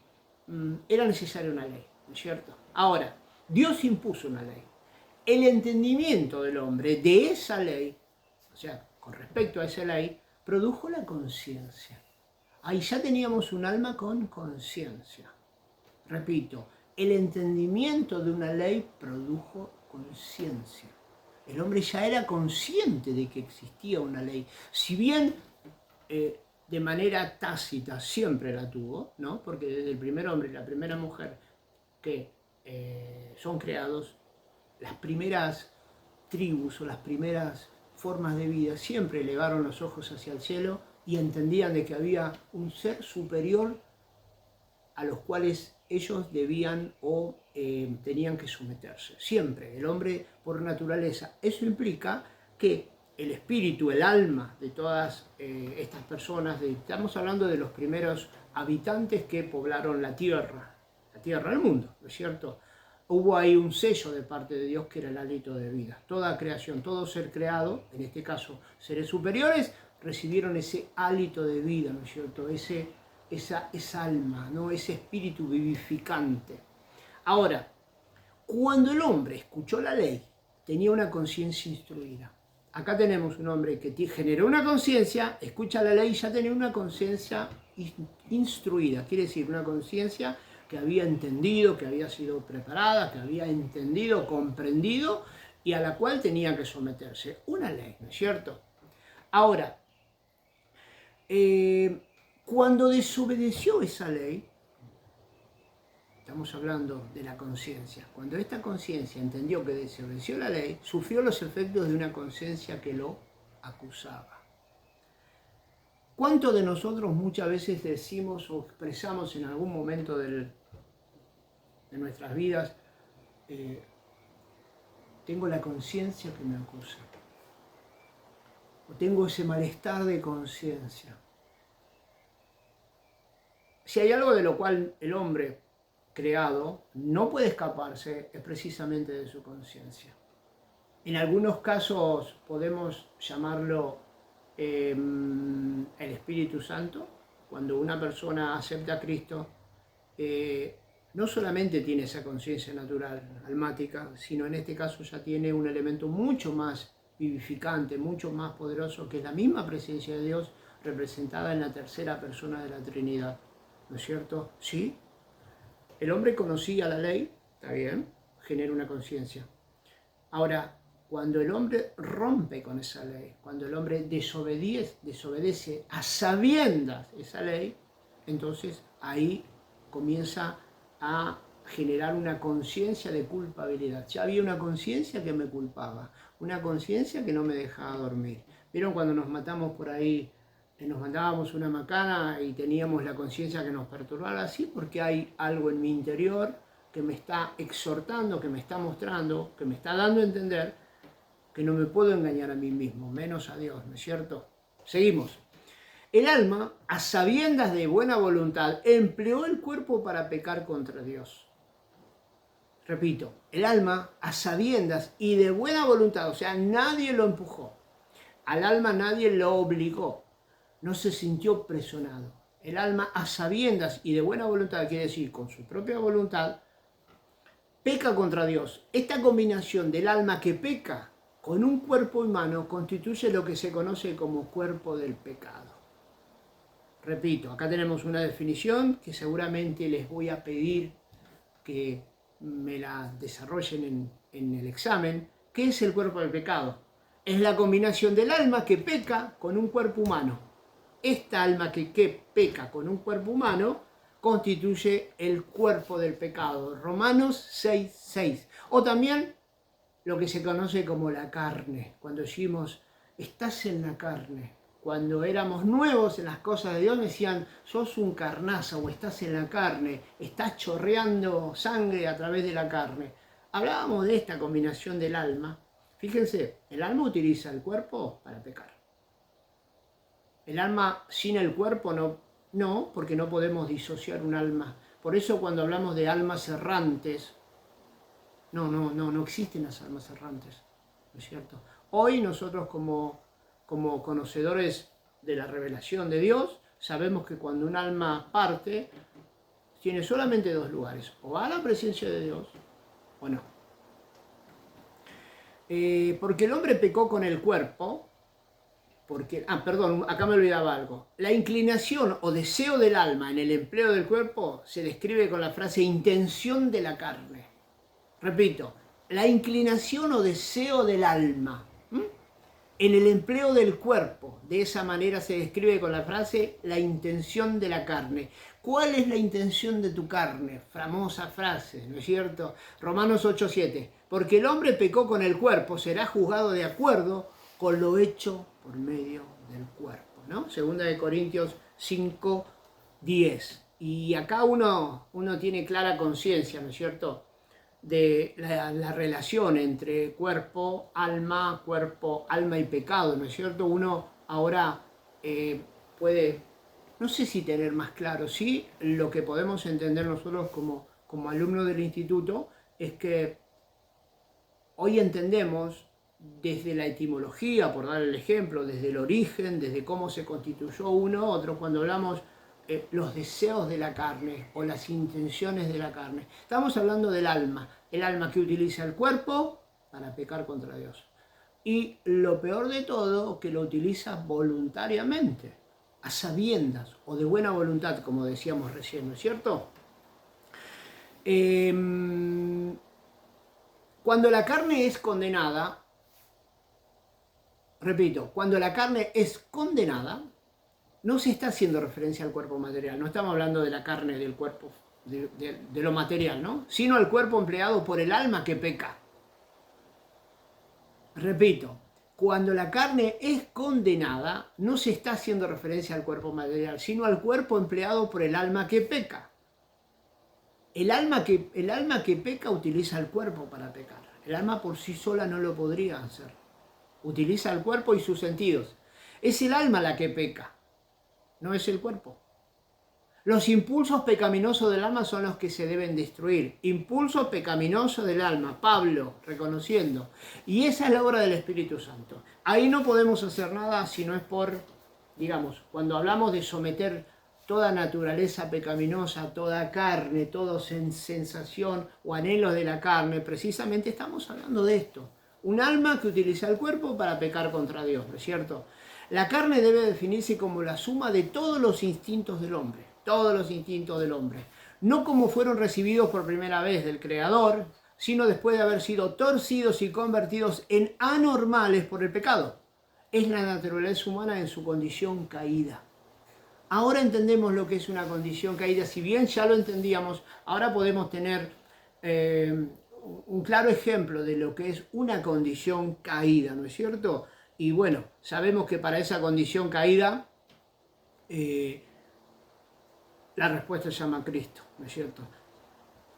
era necesaria una ley, ¿no es cierto? Ahora, Dios impuso una ley. El entendimiento del hombre de esa ley, o sea, con respecto a esa ley, produjo la conciencia. Ahí ya teníamos un alma con conciencia. Repito, el entendimiento de una ley produjo conciencia. El hombre ya era consciente de que existía una ley. Si bien de manera tácita siempre la tuvo, ¿no? Porque desde el primer hombre y la primera mujer que son creados, las primeras tribus o las primeras formas de vida siempre elevaron los ojos hacia el cielo y entendían de que había un ser superior a los cuales ellos debían o tenían que someterse. Siempre, el hombre por naturaleza. Eso implica que el espíritu, el alma de todas estas personas, estamos hablando de los primeros habitantes que poblaron la tierra del mundo, ¿no es cierto? Hubo ahí un sello de parte de Dios que era el hálito de vida. Toda creación, todo ser creado, en este caso seres superiores, recibieron ese hálito de vida, ¿no es cierto? Esa alma, ¿no? Ese espíritu vivificante. Ahora, cuando el hombre escuchó la ley, tenía una conciencia instruida. Acá tenemos un hombre que generó una conciencia, escucha la ley y ya tenía una conciencia instruida. Quiere decir, una conciencia que había entendido, que había sido preparada, que había entendido, comprendido y a la cual tenía que someterse. Una ley, ¿no es cierto? Ahora, cuando desobedeció esa ley, estamos hablando de la conciencia. Cuando esta conciencia entendió que desobedeció la ley, sufrió los efectos de una conciencia que lo acusaba. ¿Cuántos de nosotros muchas veces decimos o expresamos en algún momento de nuestras vidas, tengo la conciencia que me acusa? O tengo ese malestar de conciencia. Si hay algo de lo cual el hombre creado no puede escaparse, es precisamente de su conciencia. En algunos casos podemos llamarlo el Espíritu Santo. Cuando una persona acepta a Cristo, no solamente tiene esa conciencia natural, almática, sino en este caso ya tiene un elemento mucho más vivificante, mucho más poderoso, que es la misma presencia de Dios representada en la tercera persona de la Trinidad. ¿No es cierto? Sí. El hombre conocía la ley, está bien, genera una conciencia. Ahora, Cuando el hombre rompe con esa ley, cuando el hombre desobedece a sabiendas esa ley, entonces ahí comienza a generar una conciencia de culpabilidad. Ya había una conciencia que me culpaba, una conciencia que no me dejaba dormir. ¿Vieron cuando nos matamos por ahí, nos mandábamos una macana y teníamos la conciencia que nos perturbaba? Así porque hay algo en mi interior que me está exhortando, que me está mostrando, que me está dando a entender que no me puedo engañar a mí mismo, menos a Dios, ¿no es cierto? Seguimos. El alma, a sabiendas de buena voluntad, empleó el cuerpo para pecar contra Dios. Repito, el alma, a sabiendas y de buena voluntad, o sea, nadie lo empujó. Al alma nadie lo obligó. No se sintió presionado. El alma, a sabiendas y de buena voluntad, quiere decir con su propia voluntad, peca contra Dios. Esta combinación del alma que peca con un cuerpo humano constituye lo que se conoce como cuerpo del pecado. Repito, acá tenemos una definición que seguramente les voy a pedir que me la desarrollen en el examen. ¿Qué es el cuerpo del pecado? Es la combinación del alma que peca con un cuerpo humano. Esta alma que peca con un cuerpo humano constituye el cuerpo del pecado. Romanos 6:6. O también lo que se conoce como la carne. Cuando decimos, estás en la carne. Cuando éramos nuevos en las cosas de Dios, me decían, sos un carnaza o estás en la carne, estás chorreando sangre a través de la carne. Hablábamos de esta combinación del alma. Fíjense, el alma utiliza el cuerpo para pecar. El alma sin el cuerpo no, porque no podemos disociar un alma. Por eso cuando hablamos de almas errantes, no existen las almas errantes, ¿no es cierto? Hoy nosotros como conocedores de la revelación de Dios, sabemos que cuando un alma parte, tiene solamente dos lugares, o va a la presencia de Dios, o no. Porque el hombre pecó con el cuerpo, acá me olvidaba algo. La inclinación o deseo del alma en el empleo del cuerpo se describe con la frase intención de la carne. Repito, la inclinación o deseo del alma en el empleo del cuerpo. De esa manera se describe con la frase la intención de la carne. ¿Cuál es la intención de tu carne? Famosa frase, ¿no es cierto? Romanos 8:7. Porque el hombre pecó con el cuerpo, será juzgado de acuerdo con lo hecho por medio del cuerpo, ¿no? Segunda de Corintios 5:10. Y acá uno tiene clara conciencia, ¿no es cierto?, de la relación entre cuerpo, alma y pecado, ¿no es cierto? Uno ahora puede, no sé si tener más claro, sí, lo que podemos entender nosotros como alumnos del instituto es que hoy entendemos desde la etimología, por dar el ejemplo, desde el origen, desde cómo se constituyó uno u otro, cuando hablamos los deseos de la carne o las intenciones de la carne. Estamos hablando del alma, el alma que utiliza el cuerpo para pecar contra Dios. Y lo peor de todo, que lo utiliza voluntariamente, a sabiendas o de buena voluntad, como decíamos recién, ¿no es cierto? Cuando la carne es condenada, repito, cuando la carne es condenada, no se está haciendo referencia al cuerpo material, no estamos hablando de la carne del cuerpo, de lo material, ¿no? Sino al cuerpo empleado por el alma que peca. Repito, cuando la carne es condenada, no se está haciendo referencia al cuerpo material, sino al cuerpo empleado por el alma que peca. El alma que peca utiliza el cuerpo para pecar. El alma por sí sola no lo podría hacer. Utiliza el cuerpo y sus sentidos. Es el alma la que peca, no es el cuerpo. Los impulsos pecaminosos del alma son los que se deben destruir. Impulsos pecaminosos del alma, Pablo reconociendo. Y esa es la obra del Espíritu Santo. Ahí no podemos hacer nada si no es por, digamos, cuando hablamos de someter toda naturaleza pecaminosa, toda carne, toda sensación o anhelos de la carne, precisamente estamos hablando de esto. Un alma que utiliza el cuerpo para pecar contra Dios, ¿no es cierto? La carne debe definirse como la suma de todos los instintos del hombre, no como fueron recibidos por primera vez del Creador, sino después de haber sido torcidos y convertidos en anormales por el pecado. Es la naturaleza humana en su condición caída. Ahora entendemos lo que es una condición caída. Si bien ya lo entendíamos, ahora podemos tener un claro ejemplo de lo que es una condición caída, ¿no es cierto? Y bueno, sabemos que para esa condición caída, la respuesta se llama Cristo, ¿no es cierto?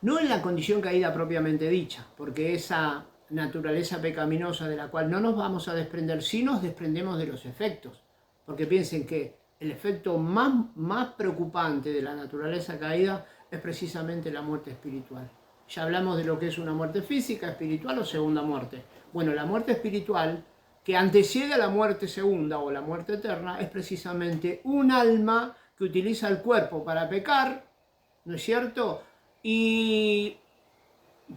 No en la condición caída propiamente dicha, porque esa naturaleza pecaminosa de la cual no nos vamos a desprender, si nos desprendemos de los efectos. Porque piensen que el efecto más preocupante de la naturaleza caída es precisamente la muerte espiritual. Ya hablamos de lo que es una muerte física, espiritual o segunda muerte. Bueno, la muerte espiritual, que antecede a la muerte segunda o la muerte eterna, es precisamente un alma que utiliza el cuerpo para pecar, ¿no es cierto? Y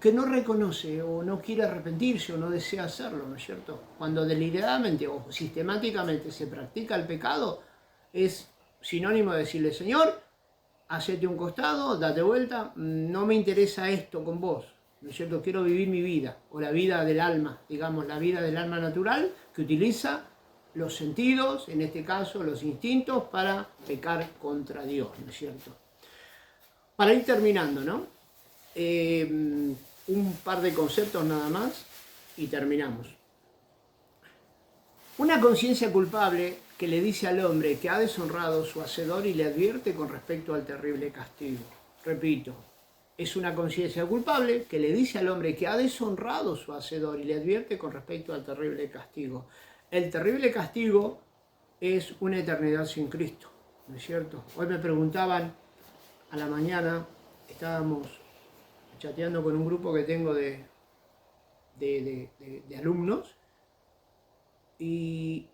que no reconoce o no quiere arrepentirse o no desea hacerlo, ¿no es cierto? Cuando deliberadamente o sistemáticamente se practica el pecado, es sinónimo de decirle, Señor, hacete un costado, date vuelta, no me interesa esto con vos, ¿no es cierto? Quiero vivir mi vida, o la vida del alma, digamos, la vida del alma natural, que utiliza los sentidos, en este caso los instintos, para pecar contra Dios, ¿no es cierto? Para ir terminando, ¿no? Un par de conceptos nada más y terminamos. Una conciencia culpable que le dice al hombre que ha deshonrado a su hacedor y le advierte con respecto al terrible castigo. Repito, es una conciencia culpable que le dice al hombre que ha deshonrado a su hacedor y le advierte con respecto al terrible castigo. El terrible castigo es una eternidad sin Cristo, ¿no es cierto? Hoy me preguntaban a la mañana, estábamos chateando con un grupo que tengo de alumnos y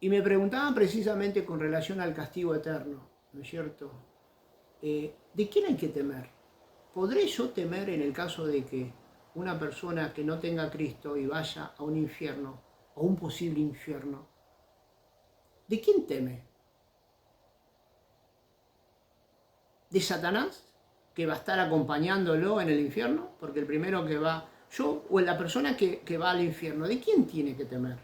me preguntaban precisamente con relación al castigo eterno, ¿no es cierto? ¿De quién hay que temer? ¿Podré yo temer en el caso de que una persona que no tenga a Cristo y vaya a un infierno o un posible infierno? ¿De quién teme? ¿De Satanás, que va a estar acompañándolo en el infierno? Porque el primero que va, yo o la persona que va al infierno, ¿de quién tiene que temer?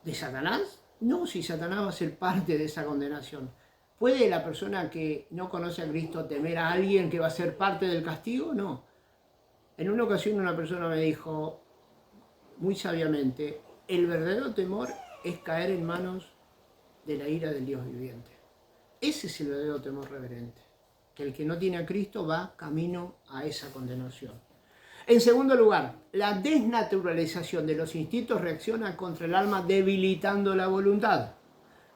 ¿De Satanás? No, si Satanás va a ser parte de esa condenación. ¿Puede la persona que no conoce a Cristo temer a alguien que va a ser parte del castigo? No. En una ocasión una persona me dijo, muy sabiamente, el verdadero temor es caer en manos de la ira del Dios viviente. Ese es el verdadero temor reverente, que el que no tiene a Cristo va camino a esa condenación. En segundo lugar, la desnaturalización de los instintos reacciona contra el alma debilitando la voluntad.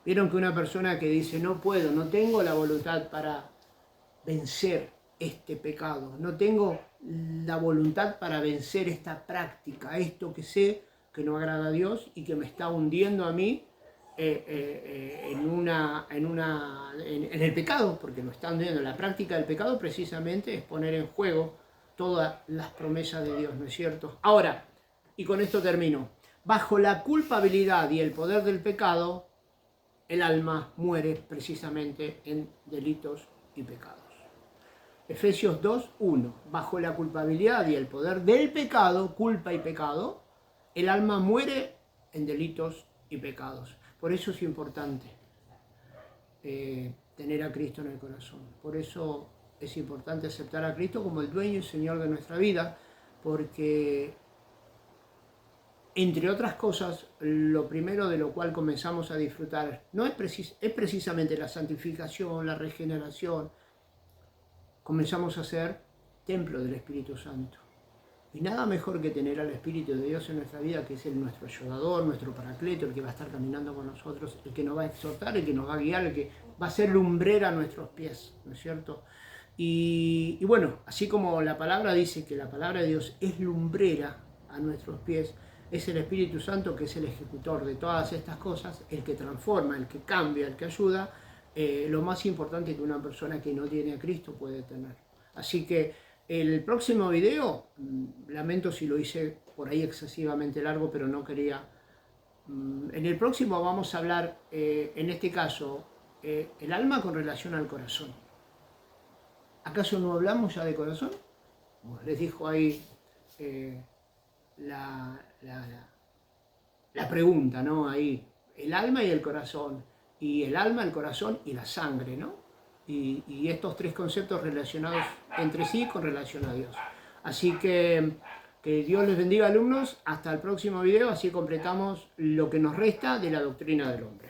Vieron que una persona que dice no puedo, no tengo la voluntad para vencer este pecado, no tengo la voluntad para vencer esta práctica, esto que sé que no agrada a Dios y que me está hundiendo a mí en el pecado, porque lo está hundiendo. La práctica del pecado precisamente es poner en juego todas las promesas de Dios, ¿no es cierto? Ahora, y con esto termino, bajo la culpabilidad y el poder del pecado, el alma muere precisamente en delitos y pecados. Efesios 2:1, bajo la culpabilidad y el poder del pecado, culpa y pecado, el alma muere en delitos y pecados. Por eso es importante tener a Cristo en el corazón. Por eso es importante aceptar a Cristo como el dueño y Señor de nuestra vida, porque, entre otras cosas, lo primero de lo cual comenzamos a disfrutar no es precisamente la santificación, la regeneración. Comenzamos a ser templo del Espíritu Santo. Y nada mejor que tener al Espíritu de Dios en nuestra vida, que es nuestro ayudador, nuestro paracleto, el que va a estar caminando con nosotros, el que nos va a exhortar, el que nos va a guiar, el que va a ser lumbrera a nuestros pies, ¿no es cierto? Y bueno, así como la palabra dice que la palabra de Dios es lumbrera a nuestros pies, es el Espíritu Santo que es el ejecutor de todas estas cosas, el que transforma, el que cambia, el que ayuda, lo más importante que una persona que no tiene a Cristo puede tener. Así que el próximo video, lamento si lo hice por ahí excesivamente largo, pero no quería. En el próximo vamos a hablar, en este caso, el alma con relación al corazón. ¿Acaso no hablamos ya de corazón? como les dijo ahí la, la- la- la pregunta, ¿no? Ahí, el alma y el corazón, y el alma, el corazón y la sangre, ¿no? Y estos tres conceptos relacionados entre sí con relación a Dios. Así que Dios les bendiga, alumnos. Hasta el próximo video, así completamos lo que nos resta de la doctrina del hombre.